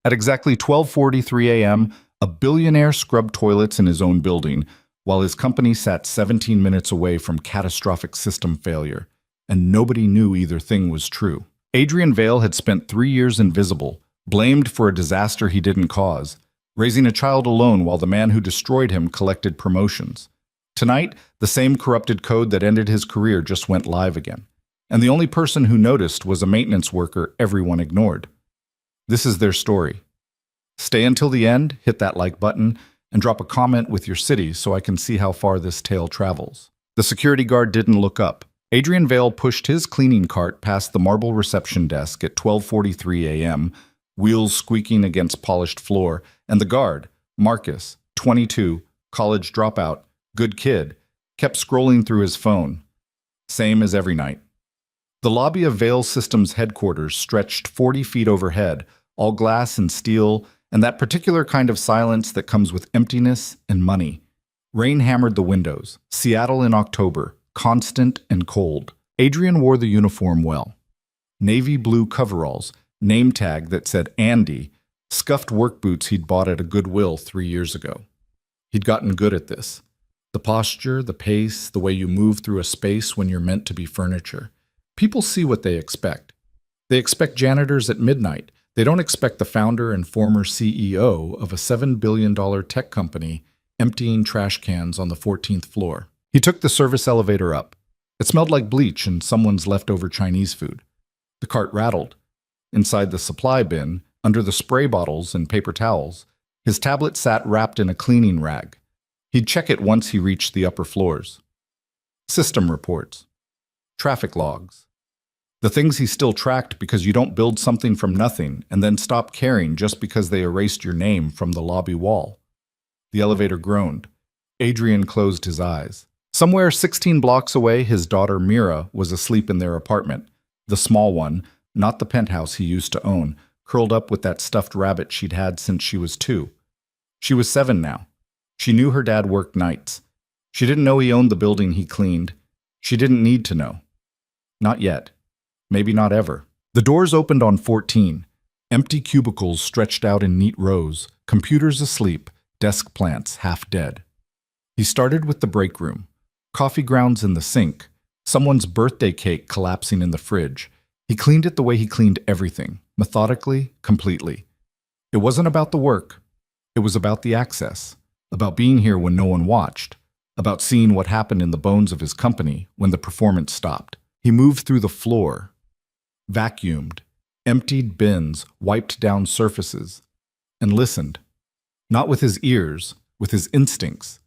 At exactly 12:43 a.m., a billionaire scrubbed toilets in his own building, while his company sat 17 minutes away from catastrophic system failure, and nobody knew either thing was true. Adrian Vale had spent 3 years invisible, blamed for a disaster he didn't cause, raising a child alone while the man who destroyed him collected promotions. Tonight, the same corrupted code that ended his career just went live again, and the only person who noticed was a maintenance worker everyone ignored. This is their story. Stay until the end, hit that like button, and drop a comment with your city so I can see how far this tale travels. The security guard didn't look up. Adrian Vale pushed his cleaning cart past the marble reception desk at 12:43 a.m., wheels squeaking against polished floor, and the guard, Marcus, 22, college dropout, good kid, kept scrolling through his phone. Same as every night. The lobby of Vale Systems headquarters stretched 40 feet overhead, all glass and steel, and that particular kind of silence that comes with emptiness and money. Rain hammered the windows. Seattle in October, constant and cold. Adrian wore the uniform well. Navy blue coveralls, name tag that said Andy, scuffed work boots he'd bought at a Goodwill 3 years ago. He'd gotten good at this. The posture, the pace, the way you move through a space when you're meant to be furniture. People see what they expect. They expect janitors at midnight. They don't expect the founder and former CEO of a $7 billion tech company emptying trash cans on the 14th floor. He took the service elevator up. It smelled like bleach and someone's leftover Chinese food. The cart rattled. Inside the supply bin, under the spray bottles and paper towels, his tablet sat wrapped in a cleaning rag. He'd check it once he reached the upper floors. System reports. Traffic logs. The things he still tracked because you don't build something from nothing and then stop caring just because they erased your name from the lobby wall. The elevator groaned. Adrian closed his eyes. Somewhere 16 blocks away, his daughter Mira was asleep in their apartment. The small one, not the penthouse he used to own, curled up with that stuffed rabbit she'd had since she was 2. She was 7 now. She knew her dad worked nights. She didn't know he owned the building he cleaned. She didn't need to know. Not yet. Maybe not ever. The doors opened on 14. Empty cubicles stretched out in neat rows, computers asleep, desk plants half dead. He started with the break room. Coffee grounds in the sink, someone's birthday cake collapsing in the fridge. He cleaned it the way he cleaned everything, methodically, completely. It wasn't about the work. It was about the access, about being here when no one watched, about seeing what happened in the bones of his company when the performance stopped. He moved through the floor, vacuumed, emptied bins, wiped down surfaces, and listened. Not with his ears, with his instincts.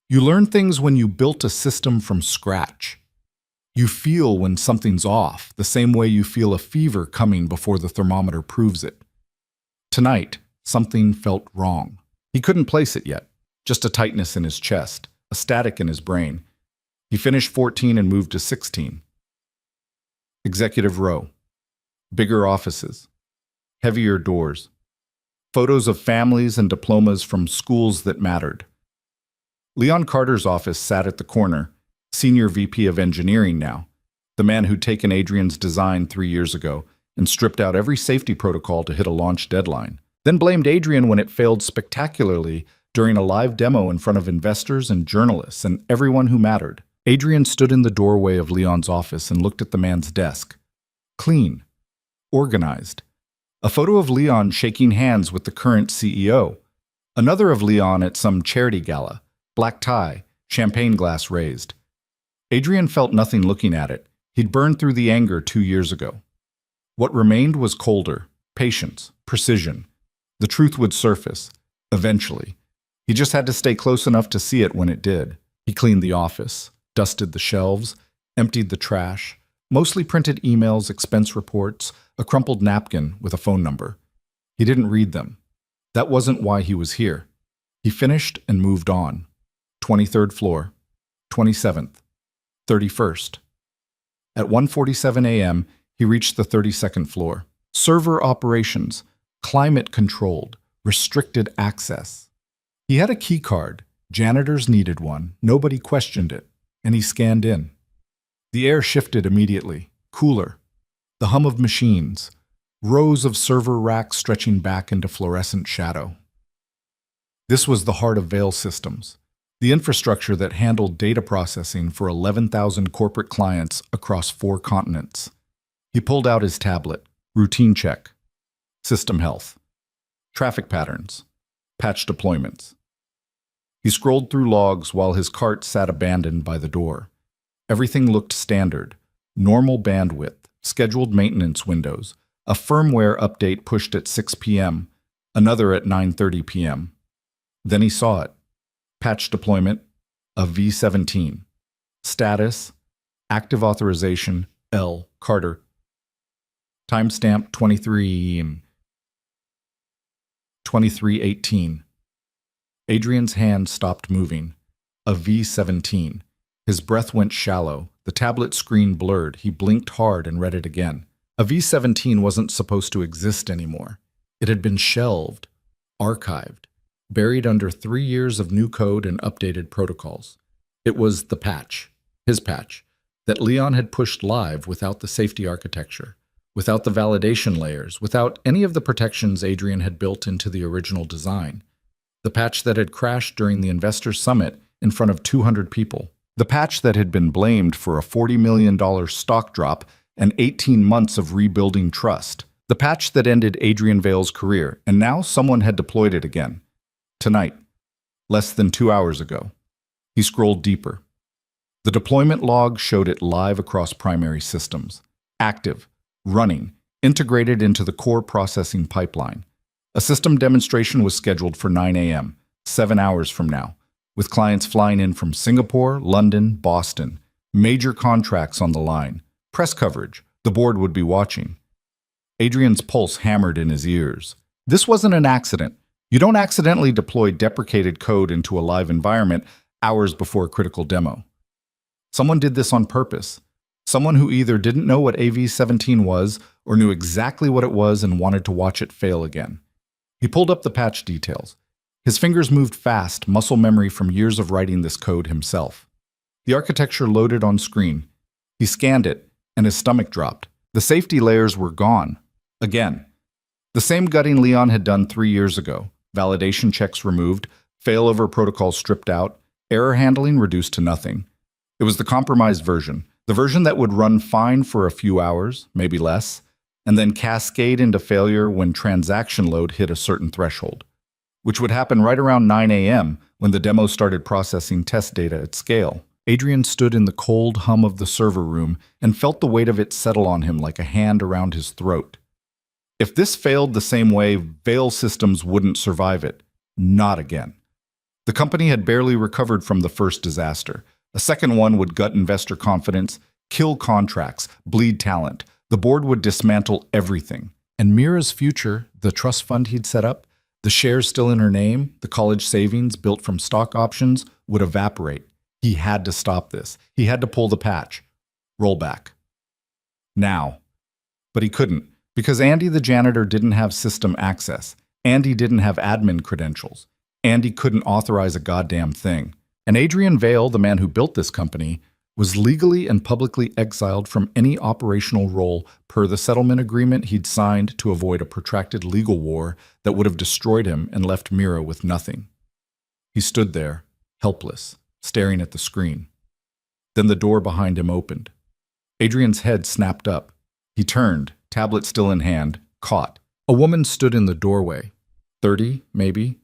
You learn things when you built a system from scratch. You feel when something's off, the same way you feel a fever coming before the thermometer proves it. Tonight, something felt wrong. He couldn't place it yet, just a tightness in his chest, a static in his brain. He finished 14 and moved to 16. Executive row. Bigger offices. Heavier doors. Photos of families and diplomas from schools that mattered. Leon Carter's office sat at the corner, senior VP of engineering now, the man who'd taken Adrian's design 3 years ago and stripped out every safety protocol to hit a launch deadline, then blamed Adrian when it failed spectacularly during a live demo in front of investors and journalists and everyone who mattered. Adrian stood in the doorway of Leon's office and looked at the man's desk. Clean. Organized. A photo of Leon shaking hands with the current CEO. Another of Leon at some charity gala. Black tie, champagne glass raised. Adrian felt nothing looking at it. He'd burned through the anger 2 years ago. What remained was colder, patience, precision. The truth would surface, eventually. He just had to stay close enough to see it when it did. He cleaned the office, dusted the shelves, emptied the trash, mostly printed emails, expense reports, a crumpled napkin with a phone number. He didn't read them. That wasn't why he was here. He finished and moved on. 23rd floor, 27th, 31st. At 1:47 a.m., he reached the 32nd floor. Server operations, climate controlled, restricted access. He had a key card. Janitors needed one. Nobody questioned it. And he scanned in. The air shifted immediately, cooler. The hum of machines. rows of server racks stretching back into fluorescent shadow. This was the heart of Veil Systems, the infrastructure that handled data processing for 11,000 corporate clients across 4 continents. He pulled out his tablet. Routine check. System health. Traffic patterns. Patch deployments. He scrolled through logs while his cart sat abandoned by the door. Everything looked standard. Normal bandwidth, scheduled maintenance windows, a firmware update pushed at 6 p.m., another at 9:30 p.m. Then he saw it. Patch deployment, a V17. Status, active authorization, L. Carter. Timestamp 2318. Adrian's hand stopped moving. A V17. His breath went shallow. The tablet screen blurred. He blinked hard and read it again. A V17 wasn't supposed to exist anymore. It had been shelved, archived, buried under 3 years of new code and updated protocols. It was the patch, his patch, that Leon had pushed live without the safety architecture, without the validation layers, without any of the protections Adrian had built into the original design. The patch that had crashed during the Investor Summit in front of 200 people. The patch that had been blamed for a $40 million stock drop and 18 months of rebuilding trust. The patch that ended Adrian Vale's career, and now someone had deployed it again. Tonight. Less than 2 hours ago. He scrolled deeper. The deployment log showed it live across primary systems. Active, running, integrated into the core processing pipeline. A system demonstration was scheduled for 9 a.m., 7 hours from now, with clients flying in from Singapore, London, Boston. Major contracts on the line. Press coverage. The board would be watching. Adrian's pulse hammered in his ears. This wasn't an accident. You don't accidentally deploy deprecated code into a live environment hours before a critical demo. Someone did this on purpose. Someone who either didn't know what AV-17 was or knew exactly what it was and wanted to watch it fail again. He pulled up the patch details. His fingers moved fast, muscle memory from years of writing this code himself. The architecture loaded on screen. He scanned it, and his stomach dropped. The safety layers were gone. Again. The same gutting Leon had done 3 years ago. Validation checks removed, failover protocols stripped out, error handling reduced to nothing. It was the compromised version, the version that would run fine for a few hours, maybe less, and then cascade into failure when transaction load hit a certain threshold, which would happen right around 9 a.m. when the demo started processing test data at scale. Adrian stood in the cold hum of the server room and felt the weight of it settle on him like a hand around his throat. If this failed the same way, Veil Systems wouldn't survive it. Not again. The company had barely recovered from the first disaster. A second one would gut investor confidence, kill contracts, bleed talent. The board would dismantle everything. And Mira's future, the trust fund he'd set up, the shares still in her name, the college savings built from stock options, would evaporate. He had to stop this. He had to pull the patch. Roll back. Now. But he couldn't, because Andy the janitor didn't have system access. Andy didn't have admin credentials. Andy couldn't authorize a goddamn thing. And Adrian Vale, the man who built this company, was legally and publicly exiled from any operational role per the settlement agreement he'd signed to avoid a protracted legal war that would have destroyed him and left Mira with nothing. He stood there, helpless, staring at the screen. Then the door behind him opened. Adrian's head snapped up. He turned, tablet still in hand, caught. A woman stood in the doorway. 30, maybe.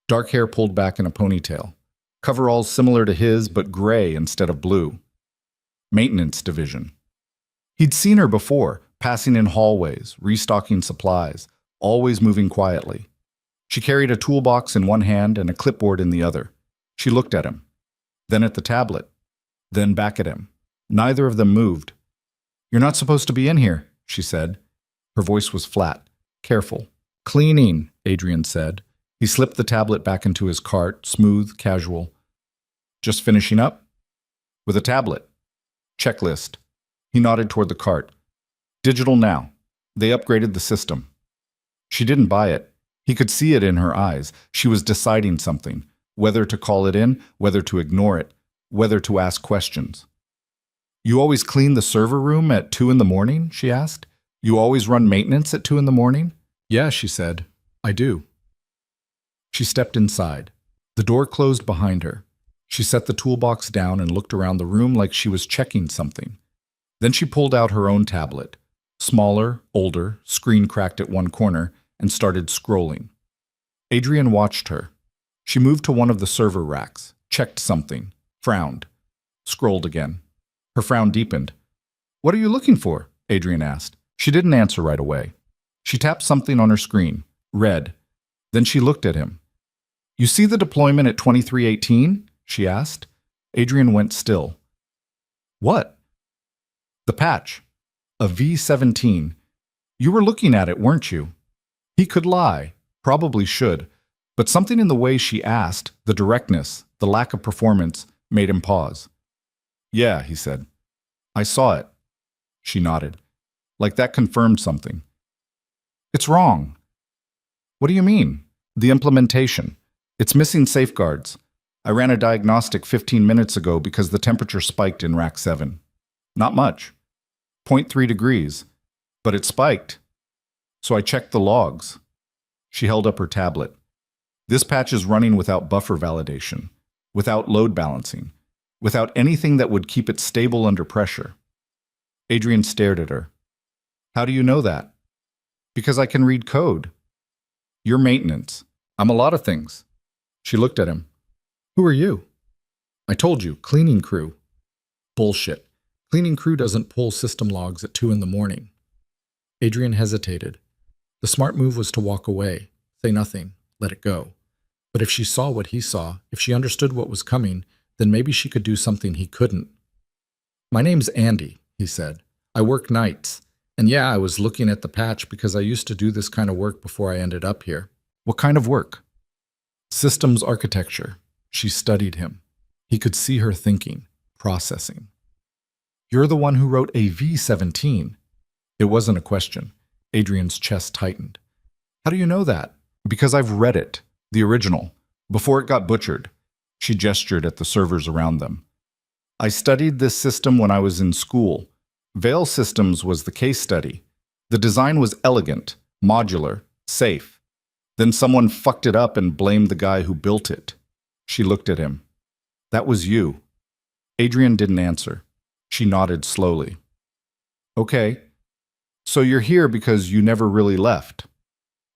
Dark hair pulled back in a ponytail. Coveralls similar to his, but gray instead of blue. Maintenance division. He'd seen her before, passing in hallways, restocking supplies, always moving quietly. She carried a toolbox in one hand and a clipboard in the other. She looked at him, then at the tablet, then back at him. Neither of them moved. "You're not supposed to be in here," she said. Her voice was flat, careful. "Cleaning," Adrian said. He slipped the tablet back into his cart, smooth, casual. "Just finishing up?" "With a tablet." "Checklist." He nodded toward the cart. "Digital now. They upgraded the system." She didn't buy it. He could see it in her eyes. She was deciding something, whether to call it in, whether to ignore it, whether to ask questions. "You always clean the server room at 2 in the morning?" she asked. You always run maintenance at 2 in the morning? Yeah, she said. I do. She stepped inside. The door closed behind her. She set the toolbox down and looked around the room like she was checking something. Then she pulled out her own tablet, smaller, older, screen cracked at one corner, and started scrolling. Adrian watched her. She moved to one of the server racks, checked something, frowned, scrolled again. Her frown deepened. What are you looking for? Adrian asked. She didn't answer right away. She tapped something on her screen, read. Then she looked at him. You see the deployment at 2318? She asked. Adrian went still. What? The patch. A V17. You were looking at it, weren't you? He could lie, probably should, but something in the way she asked, the directness, the lack of performance, made him pause. Yeah, he said. I saw it. She nodded. Like that confirmed something. It's wrong. What do you mean? The implementation. It's missing safeguards. I ran a diagnostic 15 minutes ago because the temperature spiked in rack 7. Not much. 0.3 degrees. But it spiked. So I checked the logs. She held up her tablet. This patch is running without buffer validation, without load balancing, without anything that would keep it stable under pressure. Adrian stared at her. How do you know that? Because I can read code. You're maintenance. I'm a lot of things. She looked at him. Who are you? I told you, cleaning crew. Bullshit. Cleaning crew doesn't pull system logs at 2 in the morning. Adrian hesitated. The smart move was to walk away, say nothing, let it go. But if she saw what he saw, if she understood what was coming, then maybe she could do something he couldn't. My name's Andy, he said. I work nights. And yeah, I was looking at the patch because I used to do this kind of work before I ended up here. What kind of work? Systems architecture. She studied him. He could see her thinking, processing. You're the one who wrote a V17. It wasn't a question. Adrian's chest tightened. How do you know that? Because I've read it, the original, before it got butchered. She gestured at the servers around them. I studied this system when I was in school. Veil Systems was the case study. The design was elegant, modular, safe. Then someone fucked it up and blamed the guy who built it. She looked at him. That was you. Adrian didn't answer. She nodded slowly. Okay. So you're here because you never really left.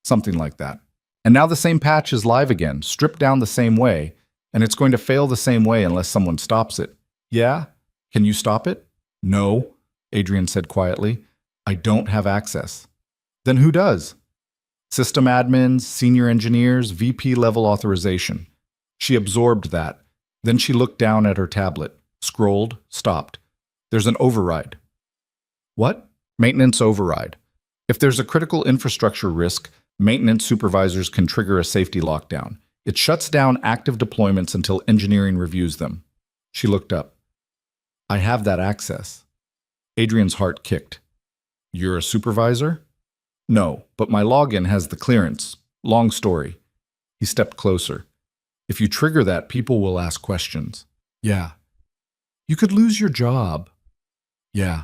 Something like that. And now the same patch is live again, stripped down the same way, and it's going to fail the same way unless someone stops it. Yeah? Can you stop it? No, Adrian said quietly. I don't have access. Then who does? System admins, senior engineers, VP level authorization. She absorbed that. Then she looked down at her tablet, scrolled, stopped. There's an override. What? Maintenance override. If there's a critical infrastructure risk, maintenance supervisors can trigger a safety lockdown. It shuts down active deployments until engineering reviews them. She looked up. I have that access. Adrian's heart kicked. You're a supervisor? No, but my login has the clearance. Long story. He stepped closer. If you trigger that, people will ask questions. Yeah. You could lose your job. Yeah.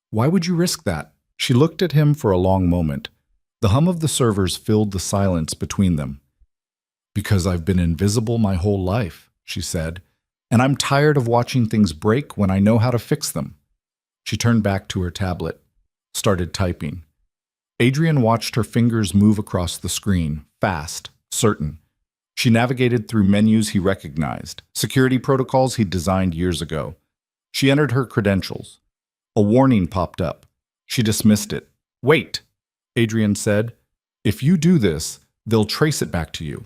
Why would you risk that? She looked at him for a long moment. The hum of the servers filled the silence between them. Because I've been invisible my whole life, she said, and I'm tired of watching things break when I know how to fix them. She turned back to her tablet, started typing. Adrian watched her fingers move across the screen, fast, certain. She navigated through menus he recognized, security protocols he'd designed years ago. She entered her credentials. A warning popped up. She dismissed it. Wait, Adrian said. If you do this, they'll trace it back to you.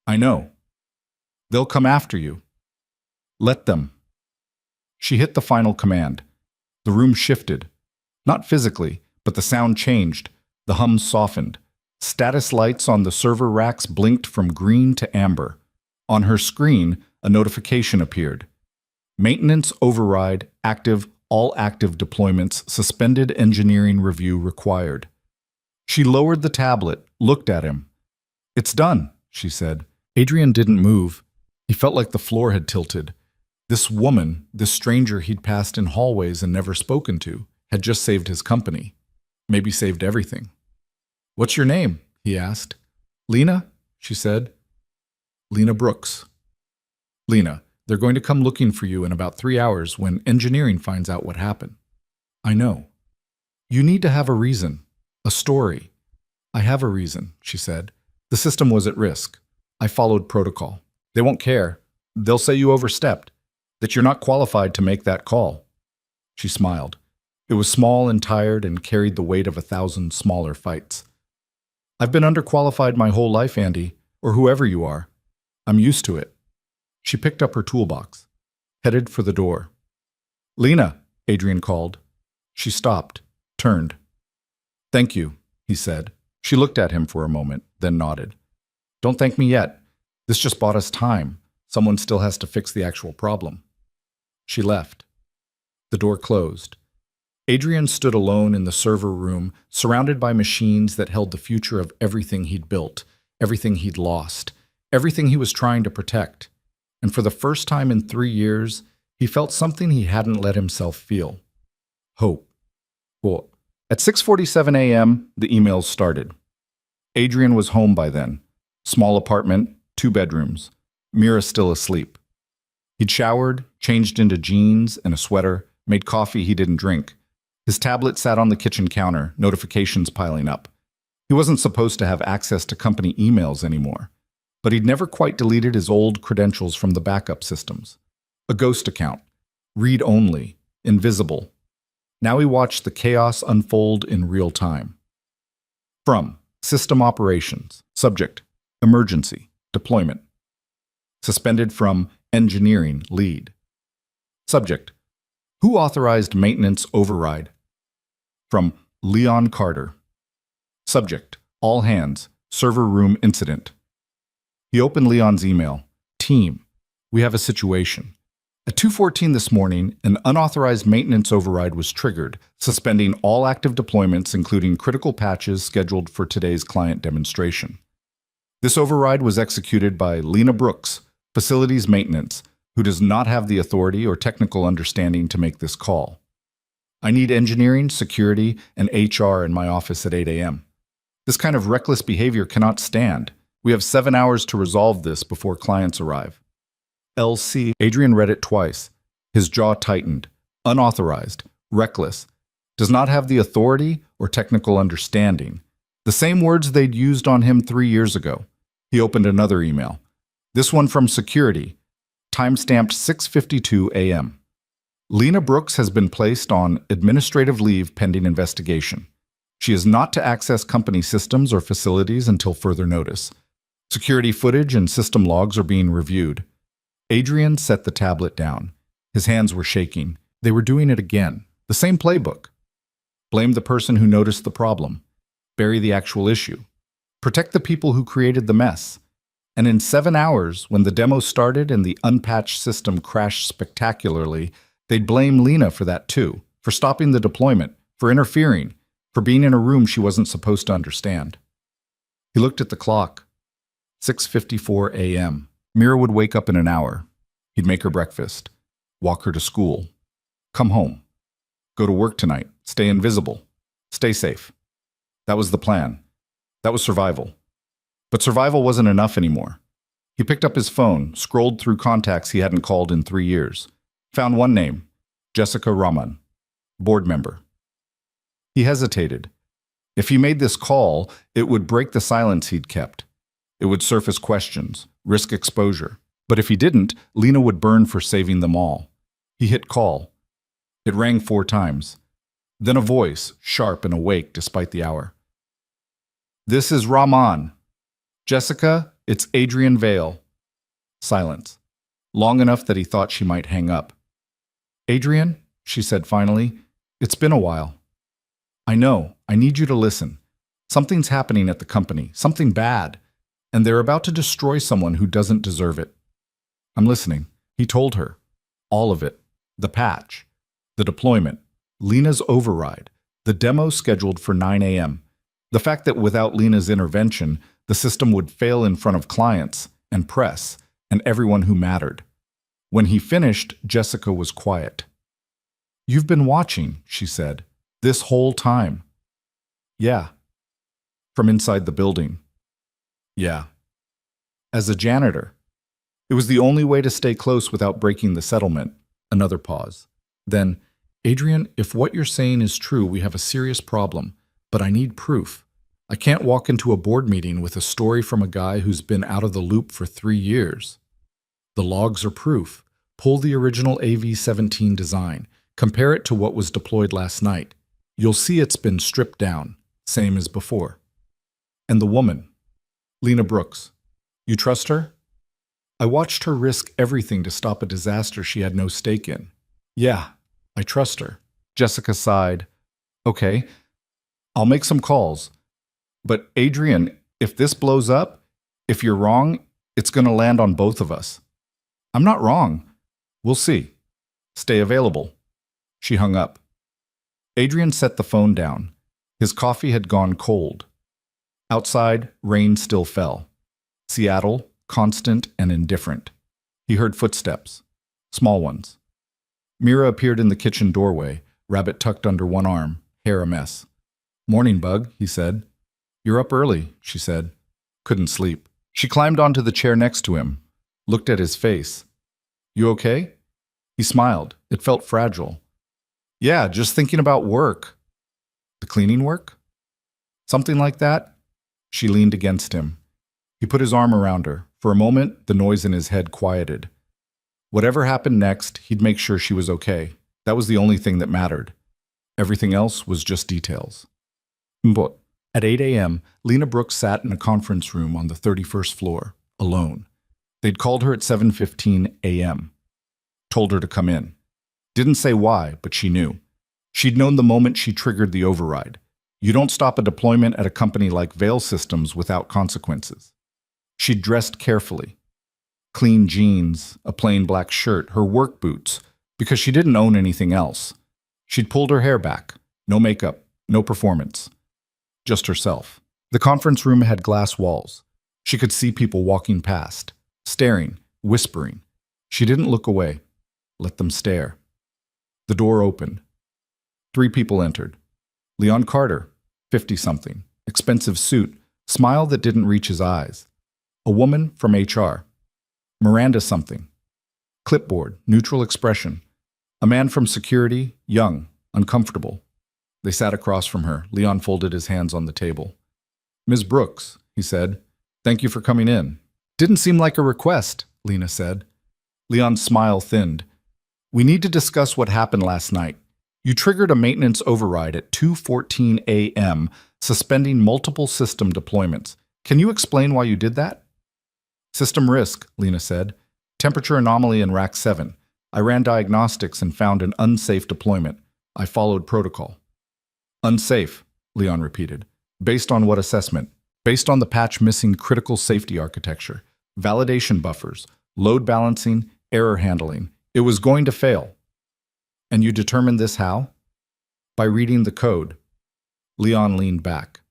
I know. They'll come after you. Let them. She hit the final command. The room shifted. Not physically, but the sound changed. The hum softened. Status lights on the server racks blinked from green to amber. On her screen, a notification appeared. Maintenance override active, all active deployments, suspended engineering review required. She lowered the tablet, looked at him. It's done, she said. Adrian didn't move. He felt like the floor had tilted. This woman, this stranger he'd passed in hallways and never spoken to, had just saved his company. Maybe saved everything. What's your name? He asked. Lena, she said. Lena Brooks. Lena, they're going to come looking for you in about 3 hours when engineering finds out what happened. I know. You need to have a reason, a story. I have a reason, she said. The system was at risk. I followed protocol. They won't care. They'll say you overstepped, that you're not qualified to make that call. She smiled. It was small and tired and carried the weight of 1,000 smaller fights. I've been underqualified my whole life, Andy, or whoever you are. I'm used to it. She picked up her toolbox, headed for the door. Lena, Adrian called. She stopped, turned. Thank you, he said. She looked at him for a moment, then nodded. Don't thank me yet. This just bought us time. Someone still has to fix the actual problem. She left. The door closed. Adrian stood alone in the server room, surrounded by machines that held the future of everything he'd built, everything he'd lost, everything he was trying to protect. And for the first time in 3 years, he felt something he hadn't let himself feel. Hope. Well, at 6:47 a.m., the emails started. Adrian was home by then. Small apartment, 2 bedrooms. Mira still asleep. He'd showered, changed into jeans and a sweater, made coffee he didn't drink. His tablet sat on the kitchen counter, notifications piling up. He wasn't supposed to have access to company emails anymore, but he'd never quite deleted his old credentials from the backup systems. A ghost account, read-only, invisible. Now he watched the chaos unfold in real time. From System Operations, Subject, Emergency, Deployment. Suspended from Engineering, Lead. Subject, Who authorized maintenance override? From Leon Carter. Subject, All hands, server room incident. He opened Leon's email. Team, we have a situation. At 2:14 this morning, an unauthorized maintenance override was triggered, suspending all active deployments, including critical patches scheduled for today's client demonstration. This override was executed by Lena Brooks, Facilities Maintenance, who does not have the authority or technical understanding to make this call. I need engineering, security, and HR in my office at 8 a.m. This kind of reckless behavior cannot stand. We have 7 hours to resolve this before clients arrive. LC. Adrian read it twice. His jaw tightened. Unauthorized. Reckless. Does not have the authority or technical understanding. The same words they'd used on him 3 years ago. He opened another email. This one from security. Timestamped 6:52 a.m. Lena Brooks has been placed on administrative leave pending investigation. She is not to access company systems or facilities until further notice. Security footage and system logs are being reviewed. Adrian set the tablet down. His hands were shaking. They were doing it again. The same playbook. Blame the person who noticed the problem. Bury the actual issue. Protect the people who created the mess. And in 7 hours, when the demo started and the unpatched system crashed spectacularly, they'd blame Lena for that too, for stopping the deployment, for interfering, for being in a room she wasn't supposed to understand. He looked at the clock. 6:54 a.m. Mira would wake up in an hour. He'd make her breakfast, walk her to school, come home, go to work tonight, stay invisible, stay safe. That was the plan. That was survival. But survival wasn't enough anymore. He picked up his phone, scrolled through contacts he hadn't called in 3 years, found one name, Jessica Rahman, board member. He hesitated. If he made this call, it would break the silence he'd kept. It would surface questions, risk exposure. But if he didn't, Lena would burn for saving them all. He hit call. It rang 4 times. Then a voice, sharp and awake despite the hour. This is Rahman. Jessica, it's Adrian Vale. Silence. Long enough that he thought she might hang up. Adrian, she said finally, it's been a while. I know, I need you to listen. Something's happening at the company, something bad, and they're about to destroy someone who doesn't deserve it. I'm listening. He told her. All of it. The patch. The deployment. Lena's override. The demo scheduled for 9 a.m. The fact that without Lena's intervention, the system would fail in front of clients and press and everyone who mattered. When he finished, Jessica was quiet. You've been watching, she said, this whole time. Yeah. From inside the building. Yeah. As a janitor. It was the only way to stay close without breaking the settlement. Another pause. Then, Adrian, if what you're saying is true, we have a serious problem, but I need proof. I can't walk into a board meeting with a story from a guy who's been out of the loop for 3 years. The logs are proof. Pull the original AV-17 design. Compare it to what was deployed last night. You'll see it's been stripped down, same as before. And the woman, Lena Brooks. You trust her? I watched her risk everything to stop a disaster she had no stake in. Yeah, I trust her. Jessica sighed. Okay, I'll make some calls. But Adrian, if this blows up, if you're wrong, it's going to land on both of us. I'm not wrong. We'll see. Stay available. She hung up. Adrian set the phone down. His coffee had gone cold. Outside, rain still fell. Seattle, constant and indifferent. He heard footsteps. Small ones. Mira appeared in the kitchen doorway, rabbit tucked under one arm, hair a mess. Morning, Bug, he said. You're up early, she said. Couldn't sleep. She climbed onto the chair next to him, looked at his face. You okay? He smiled. It felt fragile. Yeah, just thinking about work. The cleaning work? Something like that? She leaned against him. He put his arm around her. For a moment, the noise in his head quieted. Whatever happened next, he'd make sure she was okay. That was the only thing that mattered. Everything else was just details. But at 8 a.m., Lena Brooks sat in a conference room on the 31st floor, alone. They'd called her at 7:15 a.m. Told her to come in. Didn't say why, but she knew. She'd known the moment she triggered the override. You don't stop a deployment at a company like Veil Systems without consequences. She'd dressed carefully. Clean jeans, a plain black shirt, her work boots, because she didn't own anything else. She'd pulled her hair back. No makeup, no performance. Just herself. The conference room had glass walls. She could see people walking past, staring, whispering. She didn't look away. Let them stare. The door opened. 3 people entered. Leon Carter, 50-something, expensive suit, smile that didn't reach his eyes. A woman from HR. Miranda something. Clipboard, neutral expression. A man from security, young, uncomfortable. They sat across from her. Leon folded his hands on the table. Ms. Brooks, he said, thank you for coming in. Didn't seem like a request, Lena said. Leon's smile thinned. We need to discuss what happened last night. You triggered a maintenance override at 2:14 a.m., suspending multiple system deployments. Can you explain why you did that? System risk, Lena said. Temperature anomaly in Rack 7. I ran diagnostics and found an unsafe deployment. I followed protocol. Unsafe, Leon repeated. Based on what assessment? Based on the patch missing critical safety architecture, validation buffers, load balancing, error handling. It was going to fail. And you determined this how? By reading the code. Leon leaned back.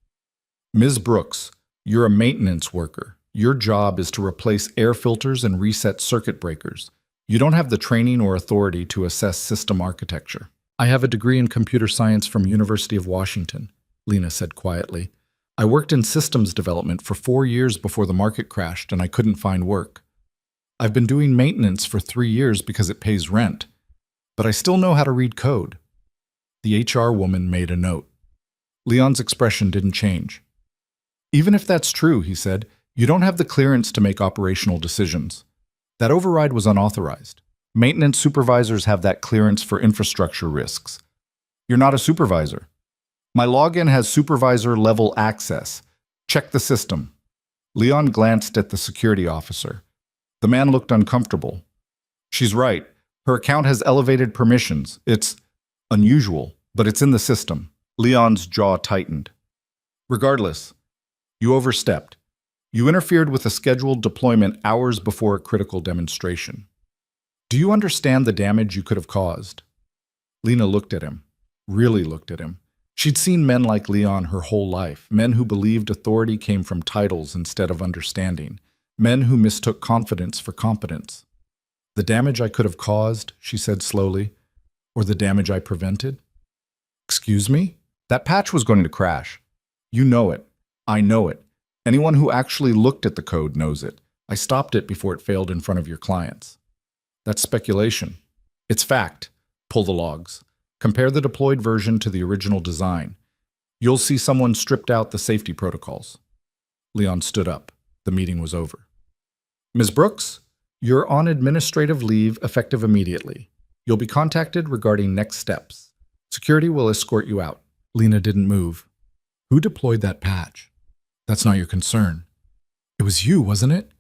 Ms. Brooks, you're a maintenance worker. Your job is to replace air filters and reset circuit breakers. You don't have the training or authority to assess system architecture. I have a degree in computer science from University of Washington, Lena said quietly. I worked in systems development for 4 years before the market crashed and I couldn't find work. I've been doing maintenance for 3 years because it pays rent. But I still know how to read code. The HR woman made a note. Leon's expression didn't change. Even if that's true, he said, you don't have the clearance to make operational decisions. That override was unauthorized. Maintenance supervisors have that clearance for infrastructure risks. You're not a supervisor. My login has supervisor-level access. Check the system. Leon glanced at the security officer. The man looked uncomfortable. She's right. Her account has elevated permissions. It's unusual, but it's in the system. Leon's jaw tightened. Regardless, you overstepped. You interfered with a scheduled deployment hours before a critical demonstration. Do you understand the damage you could have caused? Lena looked at him, really looked at him. She'd seen men like Leon her whole life, men who believed authority came from titles instead of understanding, men who mistook confidence for competence. The damage I could have caused, she said slowly, or the damage I prevented? Excuse me? That patch was going to crash. You know it. I know it. Anyone who actually looked at the code knows it. I stopped it before it failed in front of your clients. That's speculation. It's fact. Pull the logs. Compare the deployed version to the original design. You'll see someone stripped out the safety protocols. Leon stood up. The meeting was over. Ms. Brooks, you're on administrative leave effective immediately. You'll be contacted regarding next steps. Security will escort you out. Lena didn't move. Who deployed that patch? That's not your concern. It was you, wasn't it?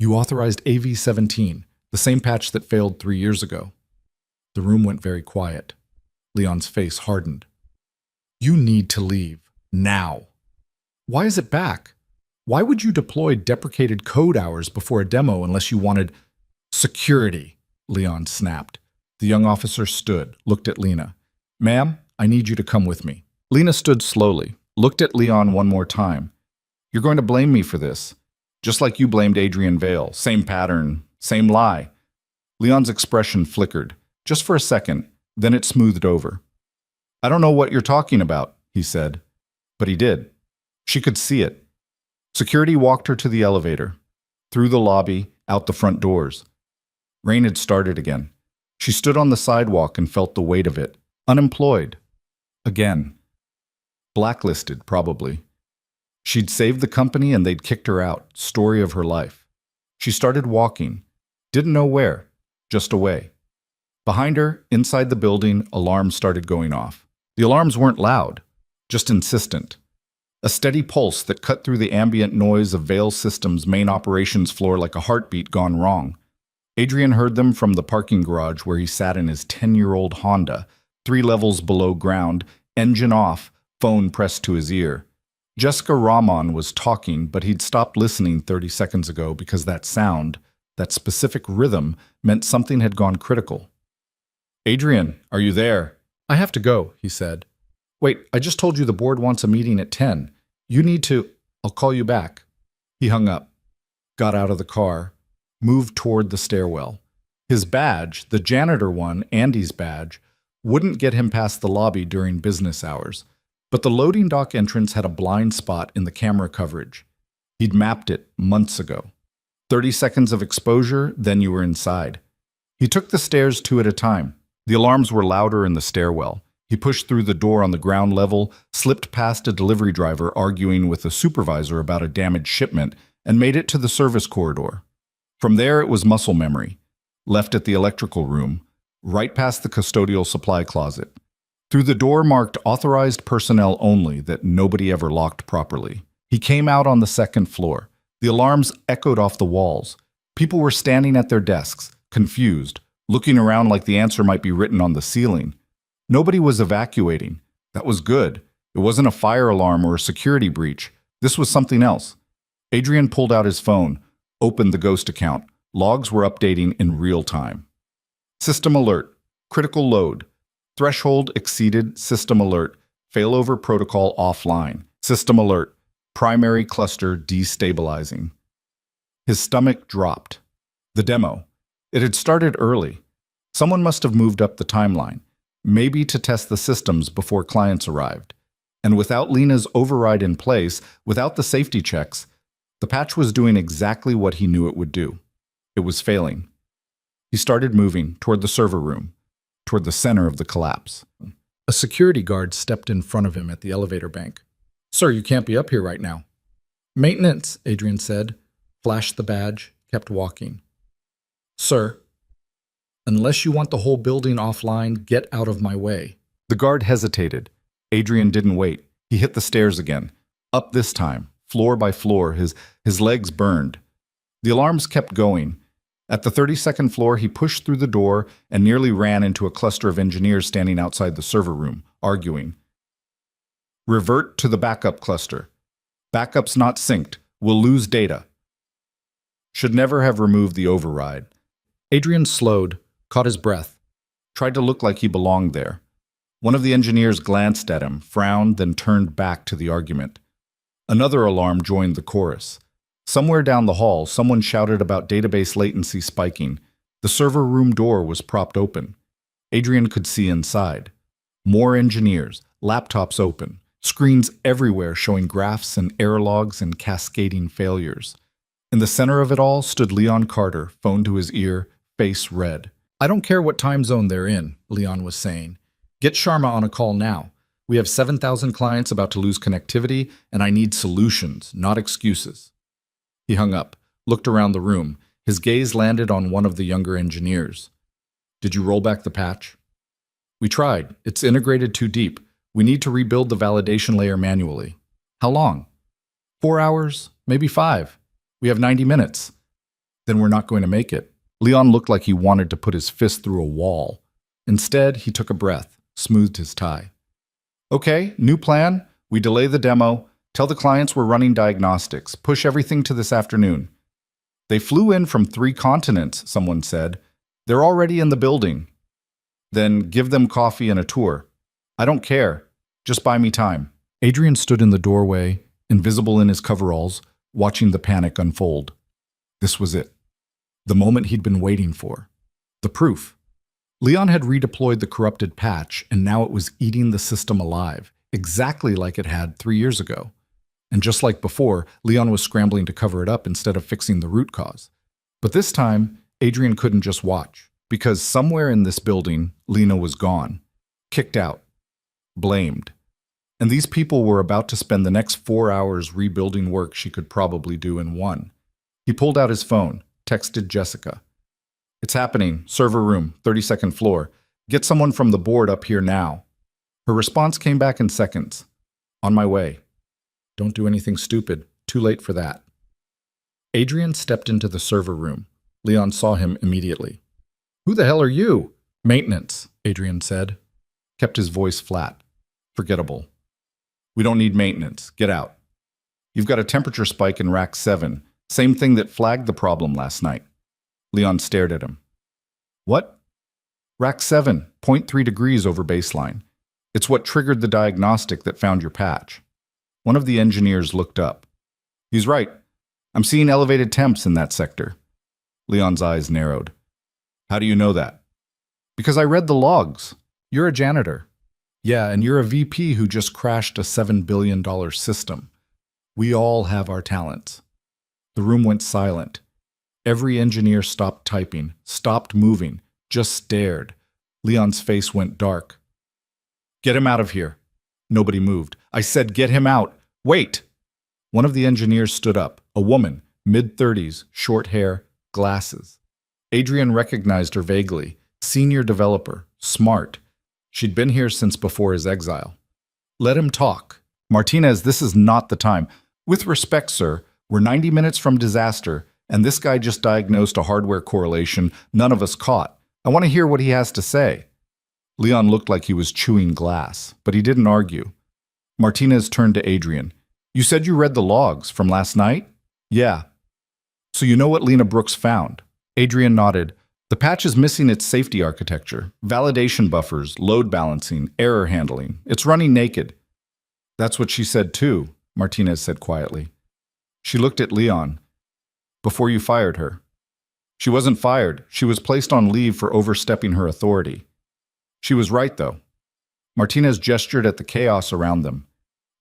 You authorized AV-17, the same patch that failed 3 years ago. The room went very quiet. Leon's face hardened. You need to leave. Now. Why is it back? Why would you deploy deprecated code hours before a demo unless you wanted security? Leon snapped. The young officer stood, looked at Lena. Ma'am, I need you to come with me. Lena stood slowly, looked at Leon one more time. You're going to blame me for this, just like you blamed Adrian Vale. Same pattern, same lie. Leon's expression flickered, just for a second, then it smoothed over. I don't know what you're talking about, he said. But he did. She could see it. Security walked her to the elevator, through the lobby, out the front doors. Rain had started again. She stood on the sidewalk and felt the weight of it. Unemployed. Again. Blacklisted, probably. She'd saved the company and they'd kicked her out. Story of her life. She started walking. Didn't know where. Just away. Behind her, inside the building, alarms started going off. The alarms weren't loud, just insistent. A steady pulse that cut through the ambient noise of Vale Systems' main operations floor like a heartbeat gone wrong. Adrian heard them from the parking garage where he sat in his 10-year-old Honda, 3 levels below ground, engine off, phone pressed to his ear. Jessica Rahman was talking, but he'd stopped listening 30 seconds ago because that sound, that specific rhythm, meant something had gone critical. Adrian, are you there? I have to go, he said. Wait, I just told you the board wants a meeting at 10. You need to... I'll call you back. He hung up, got out of the car, moved toward the stairwell. His badge, the janitor one, Andy's badge, wouldn't get him past the lobby during business hours. But the loading dock entrance had a blind spot in the camera coverage. He'd mapped it months ago. 30 seconds of exposure, then you were inside. He took the stairs 2 at a time. The alarms were louder in the stairwell. He pushed through the door on the ground level, slipped past a delivery driver arguing with a supervisor about a damaged shipment, and made it to the service corridor. From there, it was muscle memory. Left at the electrical room, right past the custodial supply closet. Through the door marked authorized personnel only that nobody ever locked properly. He came out on the 2nd floor. The alarms echoed off the walls. People were standing at their desks, confused, looking around like the answer might be written on the ceiling. Nobody was evacuating. That was good. It wasn't a fire alarm or a security breach. This was something else. Adrian pulled out his phone, opened the Ghost account. Logs were updating in real time. System alert. Critical load. Threshold exceeded. System alert. Failover protocol offline. System alert. Primary cluster destabilizing. His stomach dropped. The demo. It had started early. Someone must have moved up the timeline, maybe to test the systems before clients arrived. And without Lena's override in place, without the safety checks, the patch was doing exactly what he knew it would do. It was failing. He started moving toward the server room, toward the center of the collapse. A security guard stepped in front of him at the elevator bank. Sir, you can't be up here right now. Maintenance, Adrian said, flashed the badge, kept walking. Sir, unless you want the whole building offline, get out of my way. The guard hesitated. Adrian didn't wait. He hit the stairs again. Up this time, floor by floor, his legs burned. The alarms kept going. At the 32nd floor, he pushed through the door and nearly ran into a cluster of engineers standing outside the server room, arguing. Revert to the backup cluster. Backup's not synced. We'll lose data. Should never have removed the override. Adrian slowed, caught his breath, tried to look like he belonged there. One of the engineers glanced at him, frowned, then turned back to the argument. Another alarm joined the chorus. Somewhere down the hall, someone shouted about database latency spiking. The server room door was propped open. Adrian could see inside. More engineers, laptops open, Screens everywhere showing graphs and error logs and cascading failures. In the center of it all stood Leon Carter, phone to his ear, face red. "I don't care what time zone they're in," Leon was saying. "Get Sharma on a call now. We have 7,000 clients about to lose connectivity, and I need solutions, not excuses." He hung up, looked around the room. His gaze landed on one of the younger engineers. "Did you roll back the patch?" "We tried. It's integrated too deep. We need to rebuild the validation layer manually." "How long?" 4 hours, maybe 5. We have 90 minutes. "Then we're not going to make it." Leon looked like he wanted to put his fist through a wall. Instead, he took a breath, smoothed his tie. "Okay, new plan. We delay the demo. Tell the clients we're running diagnostics. Push everything to this afternoon." "They flew in from 3 continents," someone said. "They're already in the building." "Then give them coffee and a tour." "I don't care. Just buy me time." Adrian stood in the doorway, invisible in his coveralls, watching the panic unfold. This was it. The moment he'd been waiting for. The proof. Leon had redeployed the corrupted patch, and now it was eating the system alive, exactly like it had 3 years ago. And just like before, Leon was scrambling to cover it up instead of fixing the root cause. But this time, Adrian couldn't just watch, because somewhere in this building, Lena was gone, kicked out, blamed. And these people were about to spend the next 4 hours rebuilding work she could probably do in 1. He pulled out his phone, texted Jessica. "It's happening. Server room, 32nd floor. Get someone from the board up here now." Her response came back in seconds. "On my way." "Don't do anything stupid. Too late for that." Adrian stepped into the server room. Leon saw him immediately. "Who the hell are you?" "Maintenance," Adrian said. Kept his voice flat. Forgettable. "We don't need maintenance. Get out. You've got a temperature spike in rack 7. Same thing that flagged the problem last night." Leon stared at him. "What?" "Rack 7, 0.3 degrees over baseline. It's what triggered the diagnostic that found your patch." One of the engineers looked up. "He's right. I'm seeing elevated temps in that sector." Leon's eyes narrowed. "How do you know that?" "Because I read the logs. You're a janitor." "Yeah, and you're a VP who just crashed a $7 billion system. We all have our talents." The room went silent. Every engineer stopped typing, stopped moving, just stared. Leon's face went dark. "Get him out of here." Nobody moved. "I said get him out. Wait!" One of the engineers stood up, a woman, mid-30s, short hair, glasses. Adrian recognized her vaguely. Senior developer, smart. She'd been here since before his exile. "Let him talk." "Martinez, this is not the time." "With respect, sir, we're 90 minutes from disaster, and this guy just diagnosed a hardware correlation none of us caught. I want to hear what he has to say." Leon looked like he was chewing glass, but he didn't argue. Martinez turned to Adrian. "You said you read the logs from last night?" "Yeah." "So you know what Lena Brooks found?" Adrian nodded. "The patch is missing its safety architecture, validation buffers, load balancing, error handling. It's running naked." "That's what she said too," Martinez said quietly. She looked at Leon. "Before you fired her." "She wasn't fired. She was placed on leave for overstepping her authority." "She was right, though." Martinez gestured at the chaos around them.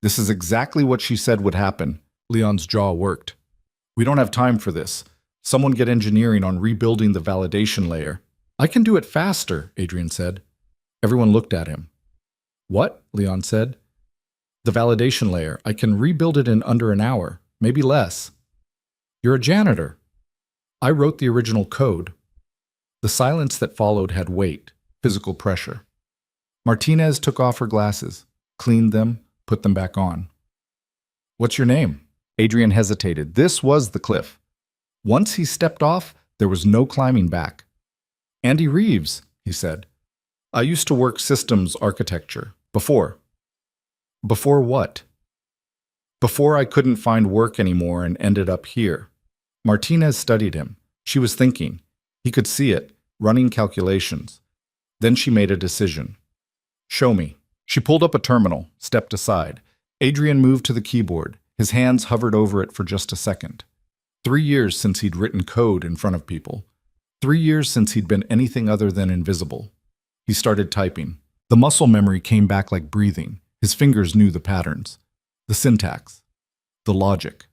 "This is exactly what she said would happen." Leon's jaw worked. "We don't have time for this. Someone get engineering on rebuilding the validation layer." "I can do it faster," Adrian said. Everyone looked at him. "What?" Leon said. "The validation layer. I can rebuild it in under an hour, maybe less." "You're a janitor." "I wrote the original code." The silence that followed had weight, physical pressure. Martinez took off her glasses, cleaned them, put them back on. "What's your name?" Adrian hesitated. This was the cliff. Once he stepped off, there was no climbing back. "Andy Reeves," he said. "I used to work systems architecture. Before." "Before what?" "Before I couldn't find work anymore and ended up here." Martinez studied him. She was thinking. He could see it, running calculations. Then she made a decision. "Show me." She pulled up a terminal, stepped aside. Adrian moved to the keyboard. His hands hovered over it for just a second. 3 years since he'd written code in front of people. 3 years since he'd been anything other than invisible. He started typing. The muscle memory came back like breathing. His fingers knew the patterns, the syntax, the logic.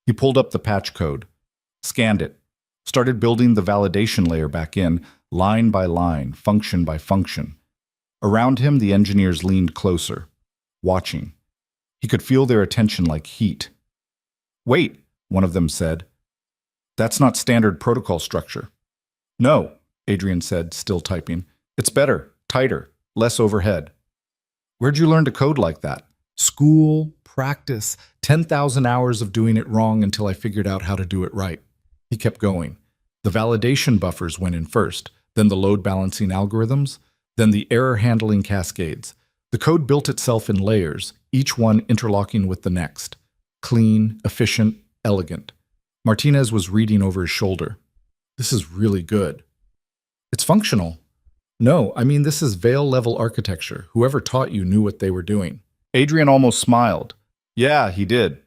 He pulled up the patch code, scanned it, started building the validation layer back in, line by line, function by function. Around him, the engineers leaned closer, watching. He could feel their attention like heat. "Wait," one of them said. "That's not standard protocol structure." "No," Adrian said, still typing. "It's better, tighter, less overhead." "Where'd you learn to code like that?" "School, practice, 10,000 hours of doing it wrong until I figured out how to do it right." He kept going. The validation buffers went in first, then the load balancing algorithms, then the error handling cascades. The code built itself in layers, each one interlocking with the next. Clean, efficient, elegant. Martinez was reading over his shoulder. "This is really good." "It's functional." "No, I mean this is Veil-level architecture. Whoever taught you knew what they were doing." Adrian almost smiled. "Yeah, he did."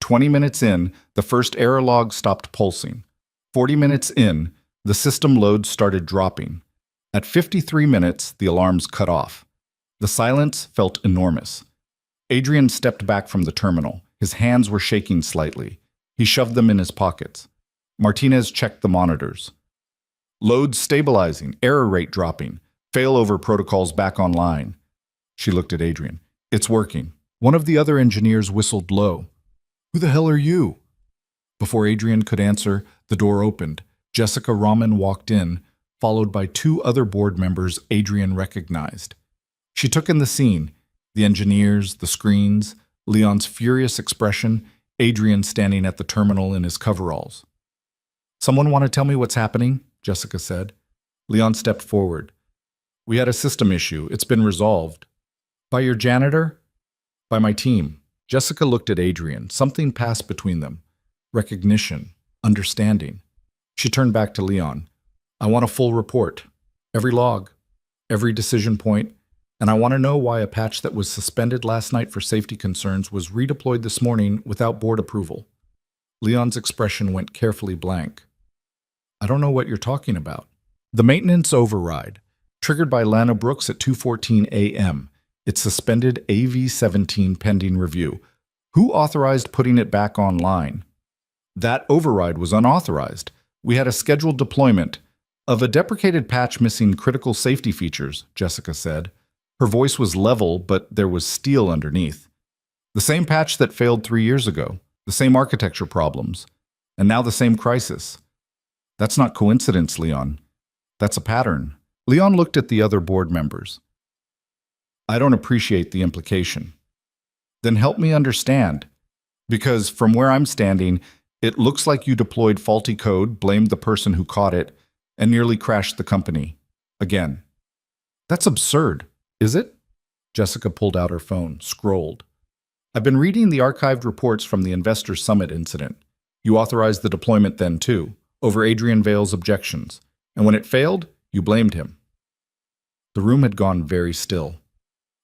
20 minutes in, the first error log stopped pulsing. 40 minutes in, the system load started dropping. At 53 minutes, the alarms cut off. The silence felt enormous. Adrian stepped back from the terminal. His hands were shaking slightly. He shoved them in his pockets. Martinez checked the monitors. "Load stabilizing, error rate dropping, failover protocols back online." She looked at Adrian. "It's working." One of the other engineers whistled low. "Who the hell are you?" Before Adrian could answer, the door opened. Jessica Rahman walked in, followed by two other board members Adrian recognized. She took in the scene, the engineers, the screens, Leon's furious expression, Adrian standing at the terminal in his coveralls. "Someone want to tell me what's happening?" Jessica said. Leon stepped forward. "We had a system issue. It's been resolved." "By your janitor?" "By my team." Jessica looked at Adrian. Something passed between them. Recognition, understanding. She turned back to Leon. "I want a full report. Every log, every decision point, and I want to know why a patch that was suspended last night for safety concerns was redeployed this morning without board approval." Leon's expression went carefully blank. "I don't know what you're talking about." "The maintenance override, triggered by Lana Brooks at 2:14 a.m. It suspended AV-17 pending review. Who authorized putting it back online?" "That override was unauthorized. We had a scheduled deployment of a deprecated patch missing critical safety features," Jessica said. Her voice was level, but there was steel underneath. "The same patch that failed 3 years ago, the same architecture problems, and now the same crisis. That's not coincidence, Leon. That's a pattern." Leon looked at the other board members. "I don't appreciate the implication." "Then help me understand. Because from where I'm standing, it looks like you deployed faulty code, blamed the person who caught it, and nearly crashed the company. Again." "That's absurd, is it?" Jessica pulled out her phone, scrolled. "I've been reading the archived reports from the Investor Summit incident. You authorized the deployment then too, over Adrian Vale's objections. And when it failed, you blamed him." The room had gone very still.